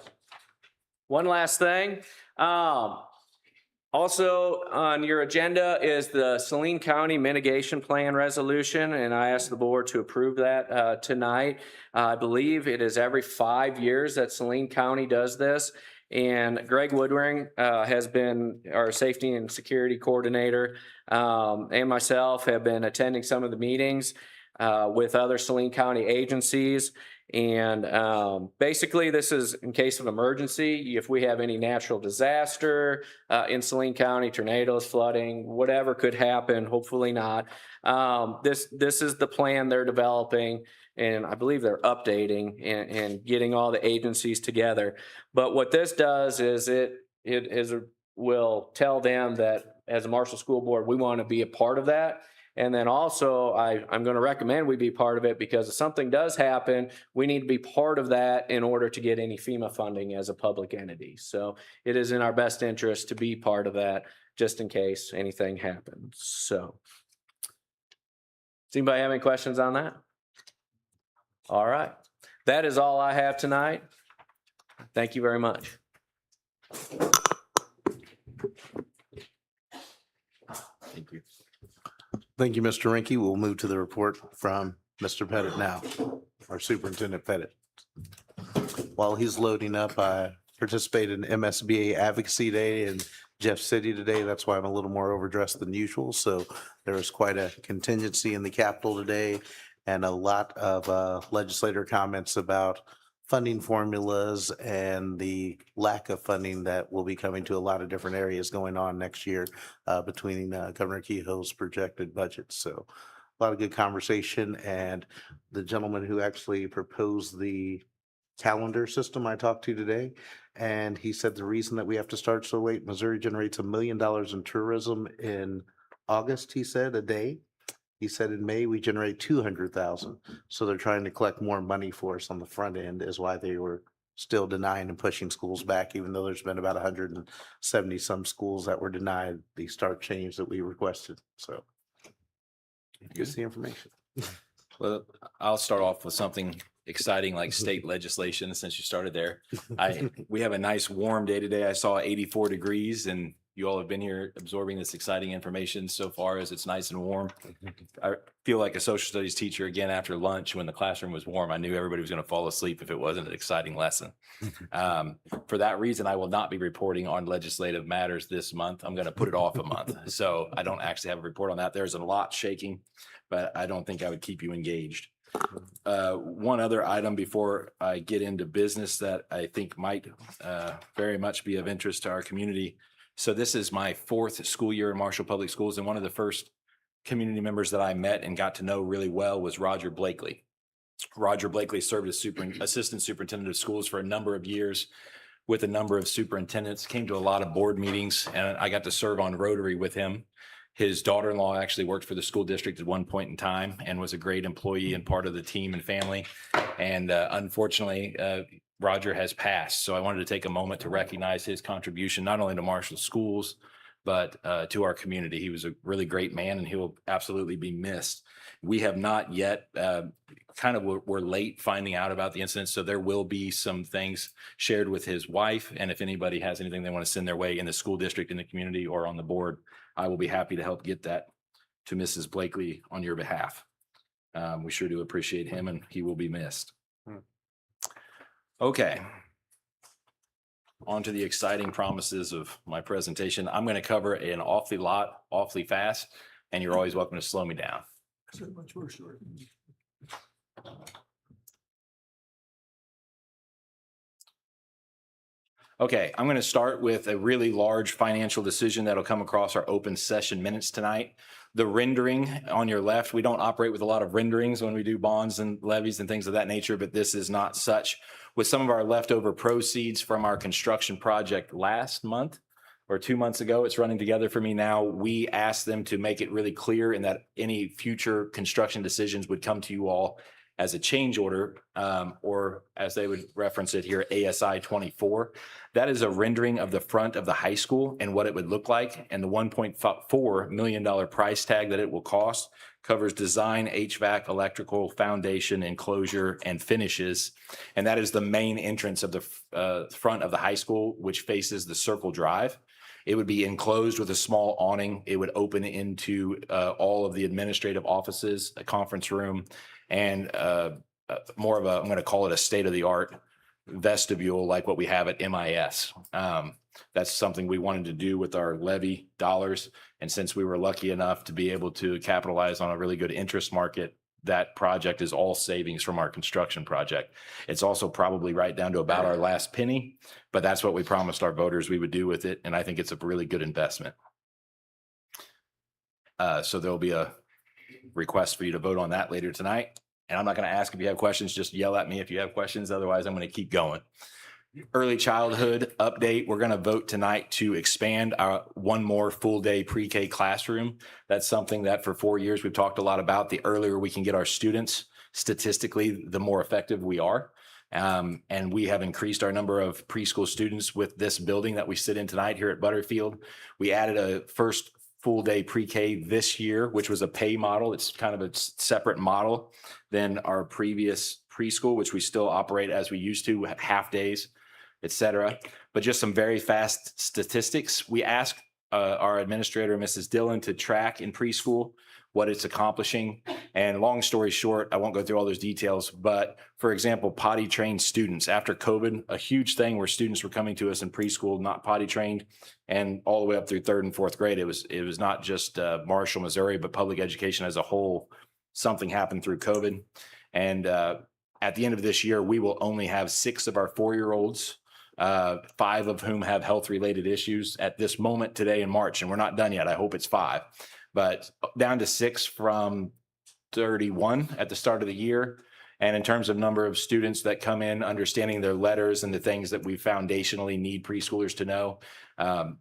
One last thing. Also on your agenda is the Saline County Mitigation Plan Resolution, and I asked the board to approve that tonight. I believe it is every 5 years that Saline County does this. And Greg Woodring has been our safety and security coordinator, and myself have been attending some of the meetings with other Saline County agencies. And basically this is in case of emergency, if we have any natural disaster in Saline County, tornadoes, flooding, whatever could happen, hopefully not. This is the plan they're developing, and I believe they're updating and getting all the agencies together. But what this does is it will tell them that as a Marshall School Board, we want to be a part of that. And then also, I'm going to recommend we be part of it because if something does happen, we need to be part of that in order to get any FEMA funding as a public entity. So it is in our best interest to be part of that just in case anything happens. So does anybody have any questions on that? All right. That is all I have tonight. Thank you very much. Thank you. Thank you, Mr. Rinky. We'll move to the report from Mr. Pettit now, our Superintendent Pettit. While he's loading up, I participated in MSBA Advocacy Day in Jeff City today. That's why I'm a little more overdressed than usual. So there was quite a contingency in the Capitol today and a lot of legislator comments about funding formulas and the lack of funding that will be coming to a lot of different areas going on next year between Governor Kehoe's projected budget. So a lot of good conversation, and the gentleman who actually proposed the calendar system I talked to today, and he said the reason that we have to start so late, Missouri generates $1 million in tourism in August, he said, a day. He said in May, we generate 200,000. So they're trying to collect more money for us on the front end is why they were still denying and pushing schools back, even though there's been about 170 some schools that were denied the start change that we requested. So here's the information. Well, I'll start off with something exciting like state legislation, since you started there. We have a nice warm day today. I saw 84 degrees, and you all have been here absorbing this exciting information so far as it's nice and warm. I feel like a social studies teacher again after lunch when the classroom was warm. I knew everybody was going to fall asleep if it wasn't an exciting lesson. For that reason, I will not be reporting on legislative matters this month. I'm going to put it off a month. So I don't actually have a report on that. There's a lot shaking, but I don't think I would keep you engaged. One other item before I get into business that I think might very much be of interest to our community. So this is my 4th school year in Marshall Public Schools, and one of the first community members that I met and got to know really well was Roger Blakely. Roger Blakely served as assistant superintendent of schools for a number of years with a number of superintendents, came to a lot of board meetings, and I got to serve on Rotary with him. His daughter-in-law actually worked for the school district at one point in time and was a great employee and part of the team and family. And unfortunately, Roger has passed. So I wanted to take a moment to recognize his contribution, not only to Marshall schools, but to our community. He was a really great man, and he will absolutely be missed. We have not yet, we're late finding out about the incident. So there will be some things shared with his wife. And if anybody has anything they want to send their way in the school district, in the community, or on the board, I will be happy to help get that to Mrs. Blakely on your behalf. We sure do appreciate him, and he will be missed. Okay. On to the exciting promises of my presentation. I'm going to cover an awfully fast, and you're always welcome to slow me down. So much more short. Okay, I'm going to start with a really large financial decision that'll come across our open session minutes tonight. The rendering on your left, we don't operate with a lot of renderings when we do bonds and levies and things of that nature, but this is not such. With some of our leftover proceeds from our construction project last month or 2 months ago, it's running together for me now. We asked them to make it really clear in that any future construction decisions would come to you all as a change order, or as they would reference it here, ASI 24. That is a rendering of the front of the high school and what it would look like. And the $1.4 million price tag that it will cost covers design, HVAC, electrical, foundation, enclosure, and finishes. And that is the main entrance of the front of the high school, which faces the Circle Drive. It would be enclosed with a small awning. It would open into all of the administrative offices, a conference room, and more of a, I'm going to call it a state-of-the-art vestibule like what we have at MIS. That's something we wanted to do with our levy dollars. And since we were lucky enough to be able to capitalize on a really good interest market, that project is all savings from our construction project. It's also probably right down to about our last penny, but that's what we promised our voters we would do with it. And I think it's a really good investment. So there'll be a request for you to vote on that later tonight. And I'm not going to ask if you have questions, just yell at me if you have questions. Otherwise, I'm going to keep going. early childhood update. We're going to vote tonight to expand our one more full day pre-K classroom. That's something that for 4 years we've talked a lot about. The earlier we can get our students, statistically, the more effective we are. And we have increased our number of preschool students with this building that we sit in tonight here at Butterfield. We added a first full day pre-K this year, which was a pay model. It's kind of a separate model than our previous preschool, which we still operate as we used to, half days, et cetera. But just some very fast statistics. We asked our administrator, Mrs. Dillon, to track in preschool what it's accomplishing. And long story short, I won't go through all those details, but for example, potty trained students after COVID, a huge thing where students were coming to us in preschool, not potty trained, and all the way up through 3rd and 4th grade. It was not just Marshall, Missouri, but public education as a whole. Something happened through COVID. And at the end of this year, we will only have 6 of our 4-year-olds, 5 of whom have health related issues at this moment today in March. And we're not done yet. I hope it's 5, but down to 6 from 31 at the start of the year. And in terms of number of students that come in, understanding their letters and the things that we foundationally need preschoolers to know,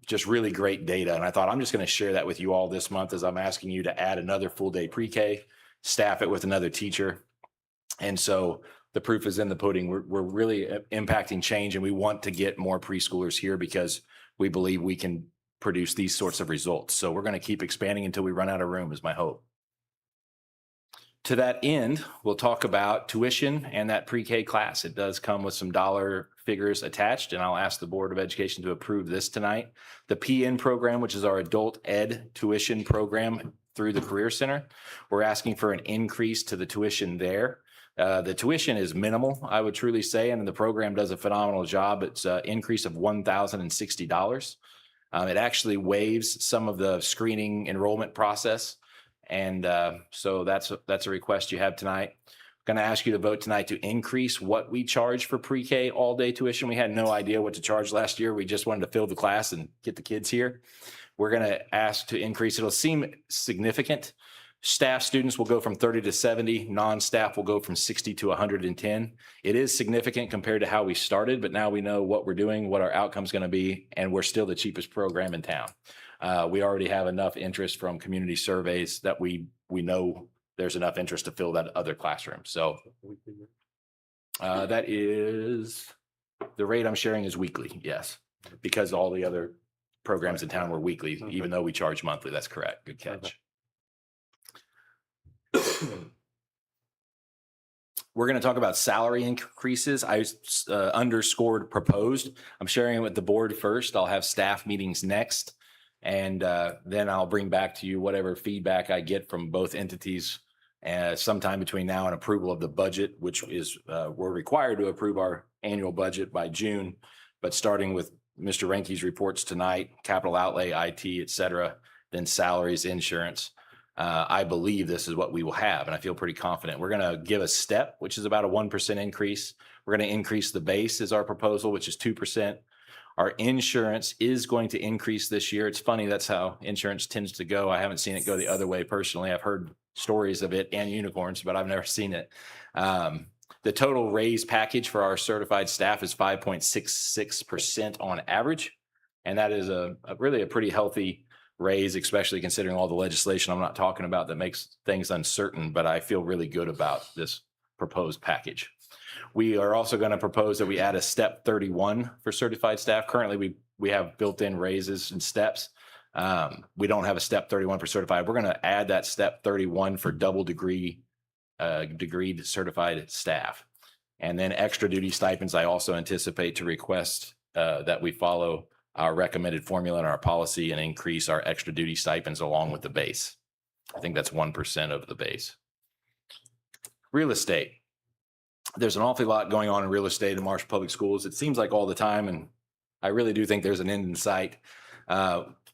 just really great data. And I thought I'm just going to share that with you all this month as I'm asking you to add another full day pre-K, staff it with another teacher. And so the proof is in the pudding. We're really impacting change, and we want to get more preschoolers here because we believe we can produce these sorts of results. So we're going to keep expanding until we run out of room is my hope. To that end, we'll talk about tuition and that pre-K class. It does come with some dollar figures attached, and I'll ask the Board of Education to approve this tonight. The PN program, which is our adult ed tuition program through the Career Center, we're asking for an increase to the tuition there. The tuition is minimal, I would truly say, and the program does a phenomenal job. It's an increase of $1,060. It actually waives some of the screening enrollment process. And so that's a request you have tonight. I'm going to ask you to vote tonight to increase what we charge for pre-K all-day tuition. We had no idea what to charge last year. We just wanted to fill the class and get the kids here. We're going to ask to increase. It'll seem significant. Staff students will go from 30 to 70. Non-staff will go from 60 to 110. It is significant compared to how we started, but now we know what we're doing, what our outcome's going to be, and we're still the cheapest program in town. We already have enough interest from community surveys that we know there's enough interest to fill that other classroom. So that is, the rate I'm sharing is weekly, yes, because all the other programs in town were weekly, even though we charge monthly. That's correct. Good catch. We're going to talk about salary increases. I underscored proposed. I'm sharing it with the board first. I'll have staff meetings next. And then I'll bring back to you whatever feedback I get from both entities sometime between now and approval of the budget, which is we're required to approve our annual budget by June. But starting with Mr. Renke's reports tonight, capital outlay, IT, et cetera, then salaries, insurance. I believe this is what we will have, and I feel pretty confident. We're going to give a step, which is about a 1% increase. We're going to increase the base is our proposal, which is 2%. Our insurance is going to increase this year. It's funny, that's how insurance tends to go. I haven't seen it go the other way personally. I've heard stories of it and unicorns, but I've never seen it. The total raise package for our certified staff is 5.66% on average. And that is really a pretty healthy raise, especially considering all the legislation I'm not talking about that makes things uncertain, but I feel really good about this proposed package. We are also going to propose that we add a step 31 for certified staff. Currently, we have built-in raises and steps. We don't have a step 31 for certified. We're going to add that step 31 for double degreed certified staff. And then extra duty stipends, I also anticipate to request that we follow our recommended formula in our policy and increase our extra duty stipends along with the base. I think that's 1% of the base. Real estate. There's an awful lot going on in real estate in Marshall Public Schools. It seems like all the time, and I really do think there's an end in sight.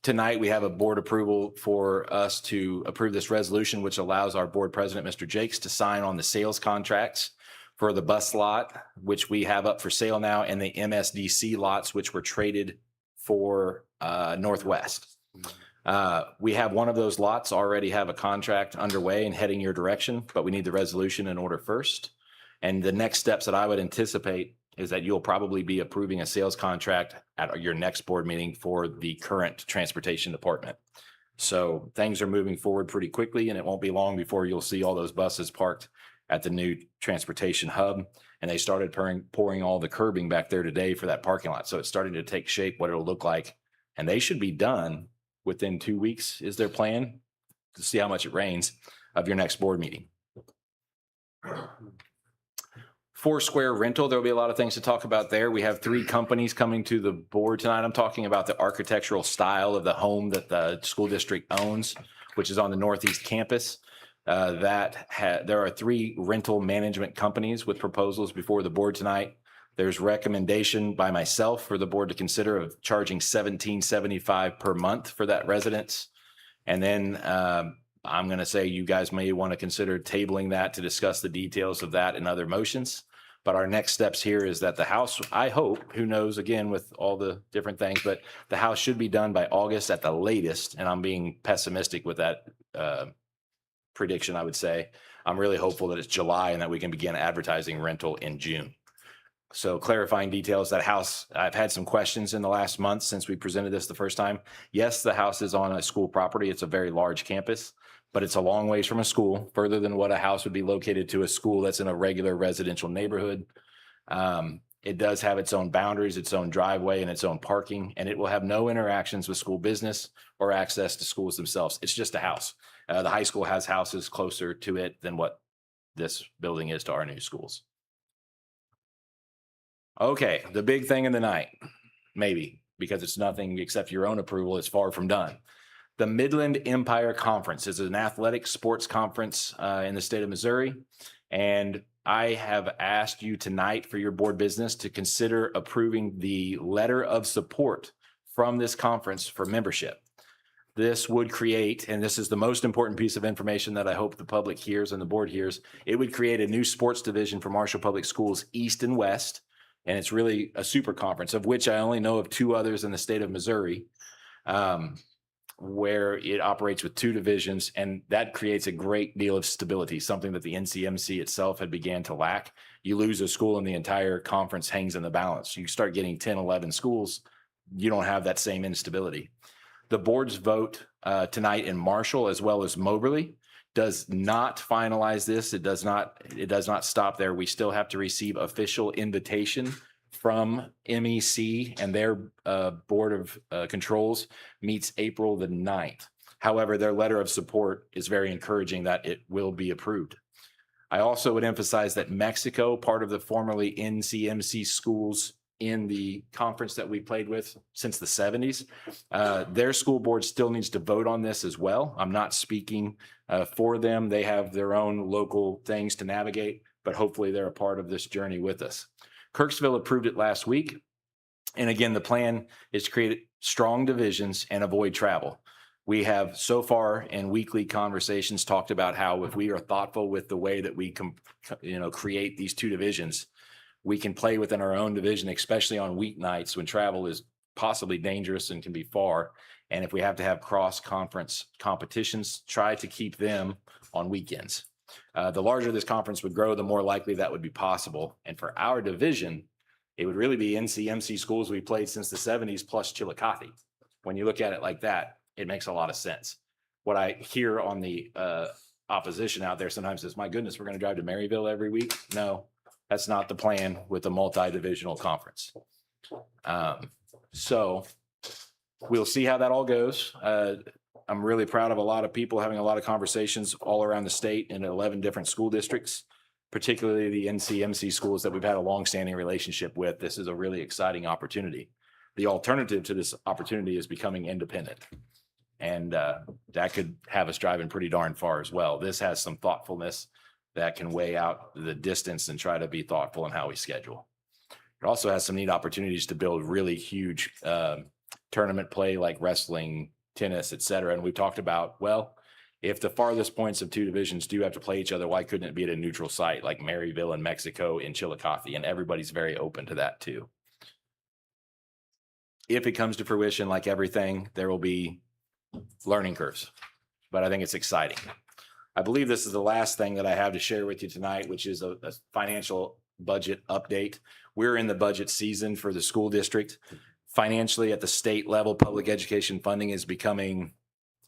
Tonight, we have a board approval for us to approve this resolution, which allows our board president, Mr. Jakes, to sign on the sales contracts for the bus lot, which we have up for sale now, and the MSDC lots, which were traded for Northwest. We have one of those lots already have a contract underway and heading your direction, but we need the resolution in order first. And the next steps that I would anticipate is that you'll probably be approving a sales contract at your next board meeting for the current transportation department. So things are moving forward pretty quickly, and it won't be long before you'll see all those buses parked at the new transportation hub. And they started pouring all the curbing back there today for that parking lot. So it's starting to take shape what it'll look like. And they should be done within 2 weeks is their plan, to see how much it rains, of your next board meeting. Foursquare Rental, there'll be a lot of things to talk about there. We have 3 companies coming to the board tonight. I'm talking about the architectural style of the home that the school district owns, which is on the Northeast campus. There are 3 rental management companies with proposals before the board tonight. There's recommendation by myself for the board to consider of charging $17.75 per month for that residence. And then I'm going to say you guys may want to consider tabling that to discuss the details of that and other motions. But our next steps here is that the House, I hope, who knows, again, with all the different things, but the House should be done by August at the latest. And I'm being pessimistic with that prediction, I would say. I'm really hopeful that it's July and that we can begin advertising rental in June. So clarifying details, that house, I've had some questions in the last month since we presented this the first time. Yes, the house is on a school property. It's a very large campus, but it's a long ways from a school, further than what a house would be located to a school that's in a regular residential neighborhood. It does have its own boundaries, its own driveway, and its own parking, and it will have no interactions with school business or access to schools themselves. It's just a house. The high school has houses closer to it than what this building is to our new schools. Okay, the big thing in the night, maybe, because it's nothing except your own approval, it's far from done. The Midland Empire Conference is an athletic sports conference in the state of Missouri. And I have asked you tonight for your board business to consider approving the letter of support from this conference for membership. This would create, and this is the most important piece of information that I hope the public hears and the board hears, it would create a new sports division for Marshall Public Schools East and West. And it's really a super conference, of which I only know of 2 others in the state of Missouri, where it operates with 2 divisions, and that creates a great deal of stability, something that the NCMC itself had began to lack. You lose a school and the entire conference hangs in the balance. You start getting 10, 11 schools, you don't have that same instability. The board's vote tonight in Marshall as well as Moberly does not finalize this. It does not stop there. We still have to receive official invitation from MEC, and their board of controls meets April the 9th. However, their letter of support is very encouraging that it will be approved. I also would emphasize that Mexico, part of the formerly NCMC schools in the conference that we played with since the 70s, their school board still needs to vote on this as well. I'm not speaking for them. They have their own local things to navigate, but hopefully they're a part of this journey with us. Kirksville approved it last week. And again, the plan is to create strong divisions and avoid travel. We have so far in weekly conversations talked about how if we are thoughtful with the way that we create these 2 divisions, we can play within our own division, especially on weeknights when travel is possibly dangerous and can be far. And if we have to have cross-conference competitions, try to keep them on weekends. The larger this conference would grow, the more likely that would be possible. And for our division, it would really be NCMC schools we played since the 70s plus Chillicothe. When you look at it like that, it makes a lot of sense. What I hear on the opposition out there sometimes is, my goodness, we're going to drive to Maryville every week. No, that's not the plan with a multi-divisional conference. So we'll see how that all goes. I'm really proud of a lot of people having a lot of conversations all around the state in 11 different school districts, particularly the NCMC schools that we've had a longstanding relationship with. This is a really exciting opportunity. The alternative to this opportunity is becoming independent. And that could have us driving pretty darn far as well. This has some thoughtfulness that can weigh out the distance and try to be thoughtful in how we schedule. It also has some neat opportunities to build really huge tournament play like wrestling, tennis, et cetera. And we've talked about, well, if the farthest points of 2 divisions do have to play each other, why couldn't it be at a neutral site like Maryville and Mexico in Chillicothe? And everybody's very open to that too. If it comes to fruition, like everything, there will be learning curves, but I think it's exciting. I believe this is the last thing that I have to share with you tonight, which is a financial budget update. We're in the budget season for the school district. Financially, at the state level, public education funding is becoming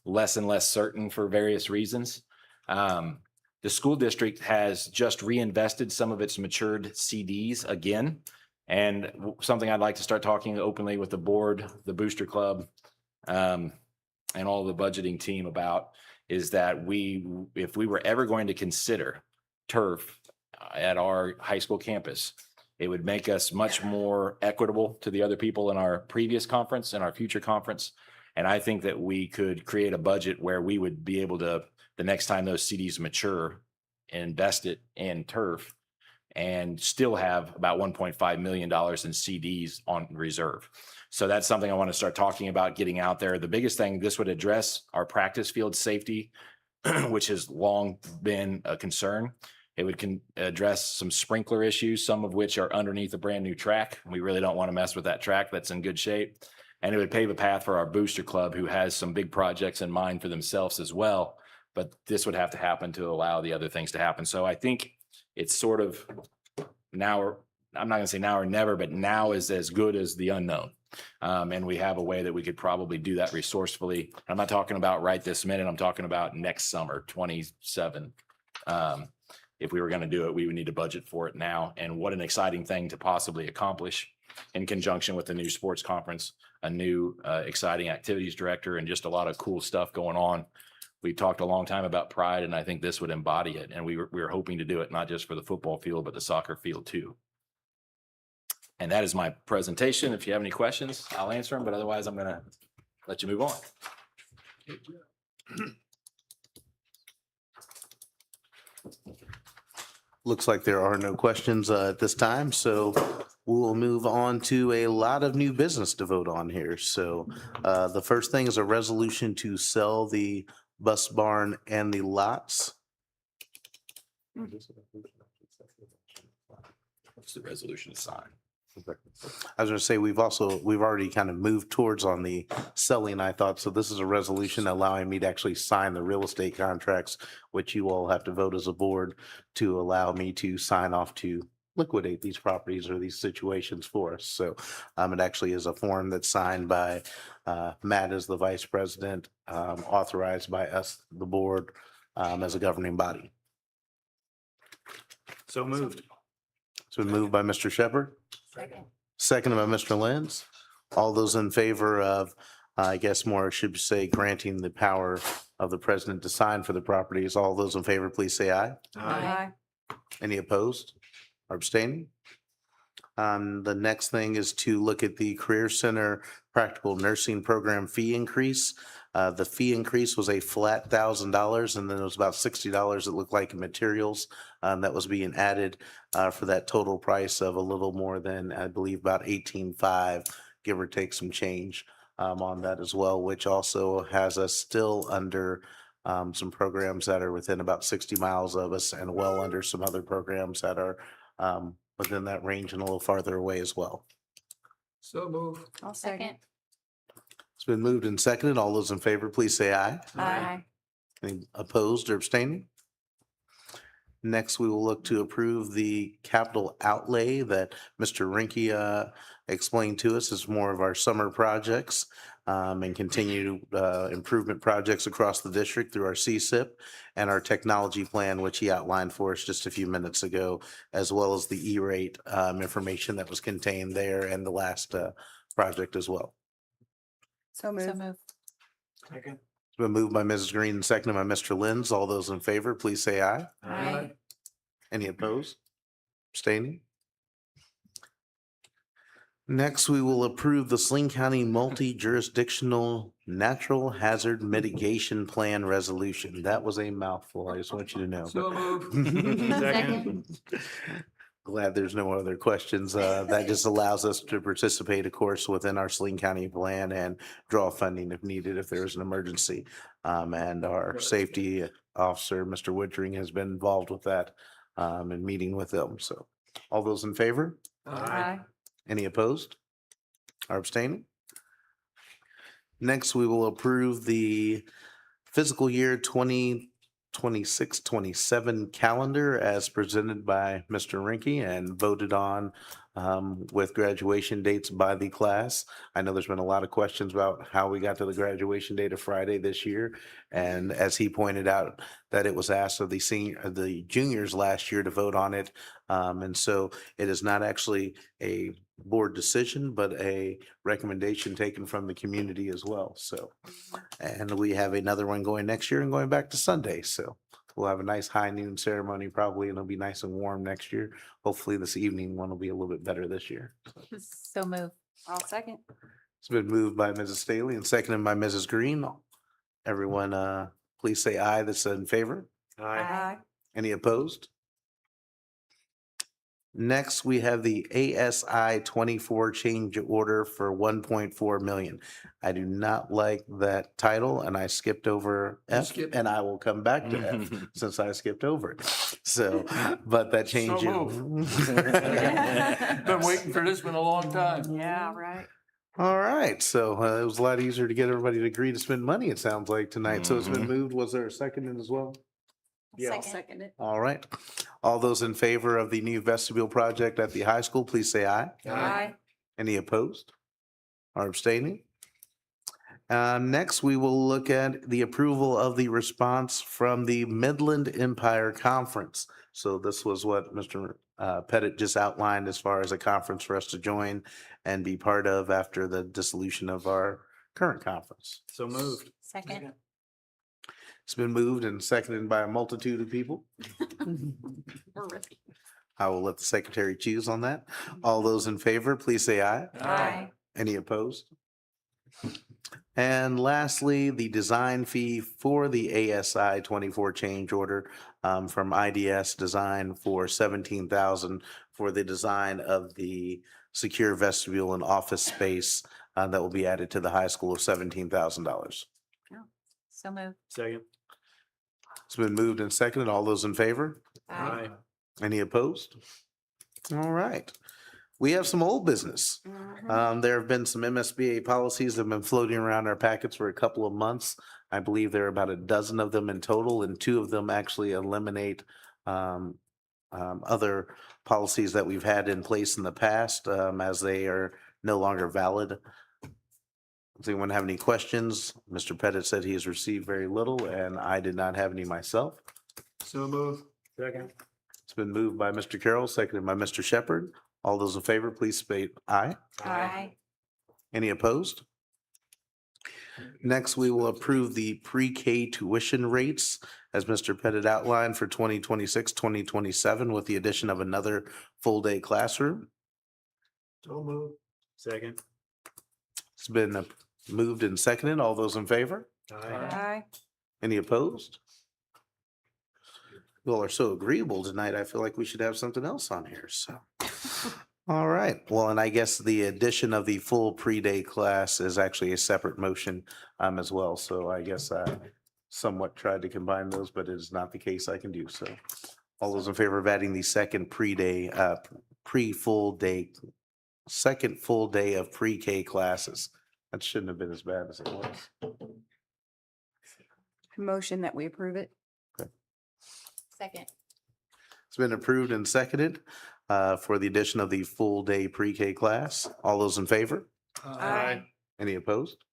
less and less certain for various reasons. The school district has just reinvested some of its matured CDs again. And something I'd like to start talking openly with the board, the Booster Club, and all the budgeting team about is that if we were ever going to consider turf at our high school campus, it would make us much more equitable to the other people in our previous conference and our future conference. And I think that we could create a budget where we would be able to, the next time those CDs mature, invest it in turf and still have about $1.5 million in CDs on reserve. So that's something I want to start talking about, getting out there. The biggest thing, this would address our practice field safety, which has long been a concern. It would address some sprinkler issues, some of which are underneath a brand new track. We really don't want to mess with that track. That's in good shape. And it would pave a path for our Booster Club, who has some big projects in mind for themselves as well. But this would have to happen to allow the other things to happen. So I think it's sort of now, I'm not going to say now or never, but now is as good as the unknown. And we have a way that we could probably do that resourcefully. I'm not talking about right this minute. I'm talking about next summer, 27. If we were going to do it, we would need to budget for it now. And what an exciting thing to possibly accomplish in conjunction with the new sports conference, a new exciting activities director, and just a lot of cool stuff going on. We talked a long time about pride, and I think this would embody it. And we were hoping to do it not just for the football field, but the soccer field too. And that is my presentation. If you have any questions, I'll answer them, but otherwise I'm going to let you move on. Looks like there are no questions at this time, so we will move on to a lot of new business to vote on here. So the first thing is a resolution to sell the bus barn and the lots. What's the resolution to sign? I was gonna say, we've already kind of moved towards on the selling, I thought. So this is a resolution allowing me to actually sign the real estate contracts, which you all have to vote as a board to allow me to sign off to liquidate these properties or these situations for us. So it actually is a form that's signed by Matt as the vice president, authorized by us, the board, as a governing body. So moved. It's been moved by Mr. Shepherd. Seconded by Mr. Lenz. All those in favor of, I guess more should say, granting the power of the president to sign for the properties. All those in favor, please say aye. Aye. Any opposed or abstaining? The next thing is to look at the Career Center Practical Nursing Program fee increase. The fee increase was a flat $1,000, and then it was about $60 it looked like in materials that was being added for that total price of a little more than, I believe, about $18,500, give or take some change on that as well, which also has us still under some programs that are within about 60 miles of us and well under some other programs that are within that range and a little farther away as well. So move. I'll second. It's been moved and seconded. All those in favor, please say aye. Aye. Any opposed or abstaining? Next, we will look to approve the capital outlay that Mr. Rinke explained to us as more of our summer projects and continued improvement projects across the district through our CSIP and our technology plan, which he outlined for us just a few minutes ago, as well as the E-rate information that was contained there and the last project as well. So moved. Second. It's been moved by Mrs. Green and seconded by Mr. Lenz. All those in favor, please say aye. Aye. Any opposed? Abstaining? Next, we will approve the Saline County Multi-Jurisdictional Natural Hazard Mitigation Plan Resolution. That was a mouthful. I just want you to know. So moved. Second. Glad there's no other questions. That just allows us to participate, of course, within our Saline County plan and draw funding if needed, if there's an emergency. And our safety officer, Mr. Woodring, has been involved with that and meeting with them. So all those in favor? Aye. Any opposed or abstaining? Next, we will approve the fiscal year 20 26-27 calendar as presented by Mr. Rinky and voted on with graduation dates by the class. I know there's been a lot of questions about how we got to the graduation date of Friday this year. And as he pointed out, that it was asked of the juniors last year to vote on it. And so it is not actually a board decision, but a recommendation taken from the community as well. So, and we have another one going next year and going back to Sunday. So we'll have a nice high noon ceremony probably, and it'll be nice and warm next year. Hopefully this evening one will be a little bit better this year. So move. I'll second. It's been moved by Mrs. Staley and seconded by Mrs. Green. Everyone, please say aye that's in favor. Aye. Any opposed? Next, we have the ASI 24 change order for 1.4 million. I do not like that title and I skipped over F skipped and I will come back to F since I skipped over it. So, but that change. Been waiting for this one a long time. Yeah, right. All right, so it was a lot easier to get everybody to agree to spend money, it sounds like tonight. So it's been moved. Was there a second as well? I'll second it. All right. All those in favor of the new vestibule project at the high school, please say aye. Aye. Any opposed or abstaining? Next, we will look at the approval of the response from the Midland Empire Conference. So this was what Mr. Pettit just outlined as far as a conference for us to join and be part of after the dissolution of our current conference. So moved. Second. It's been moved and seconded by a multitude of people. I will let the secretary choose on that. All those in favor, please say aye. Aye. Any opposed? And lastly, the design fee for the ASI 24 change order from IDS Design for $17,000 for the design of the secure vestibule and office space that will be added to the high school of $17,000. So move. Second. It's been moved and seconded. All those in favor? Aye. Any opposed? All right. We have some old business. There have been some MSBA policies that have been floating around our packets for a couple of months. I believe there are about a dozen of them in total, and two of them actually eliminate other policies that we've had in place in the past as they are no longer valid. Does anyone have any questions? Mr. Pettit said he has received very little, and I did not have any myself. So moved. Second. It's been moved by Mr. Carroll, seconded by Mr. Shepherd. All those in favor, please state aye. Aye. Any opposed? Next, we will approve the pre-K tuition rates as Mr. Pettit outlined for 2026, 2027 with the addition of another full-day classroom. So moved. Second. It's been moved and seconded. All those in favor? Aye. Any opposed? You all are so agreeable tonight. I feel like we should have something else on here, so. All right, well, and I guess the addition of the full pre-day class is actually a separate motion as well. So I guess I somewhat tried to combine those, but it is not the case I can do so. All those in favor of adding the second pre-day, pre-full day, second full day of pre-K classes. That shouldn't have been as bad as it was. Motion that we approve it. Second. It's been approved and seconded for the addition of the full day pre-K class. All those in favor? Aye. Any opposed?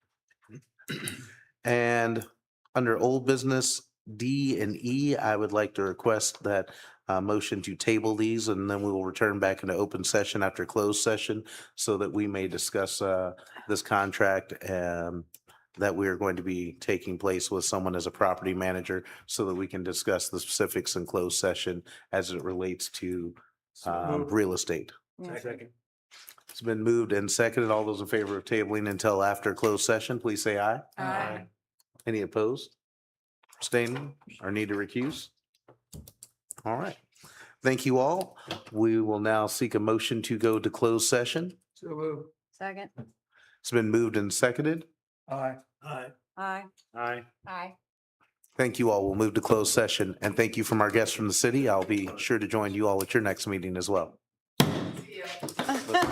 And under old business D and E, I would like to request that motion to table these, and then we will return back into open session after closed session so that we may discuss this contract that we are going to be taking place with someone as a property manager so that we can discuss the specifics in closed session as it relates to real estate. Second. It's been moved and seconded. All those in favor of tabling until after closed session, please say aye. Aye. Any opposed? Abstaining or need to recuse? All right. Thank you all. We will now seek a motion to go to closed session. So moved. Second. It's been moved and seconded. Aye. Aye. Aye. Aye. Aye. Thank you all. We'll move to closed session. And thank you from our guests from the city. I'll be sure to join you all at your next meeting as well.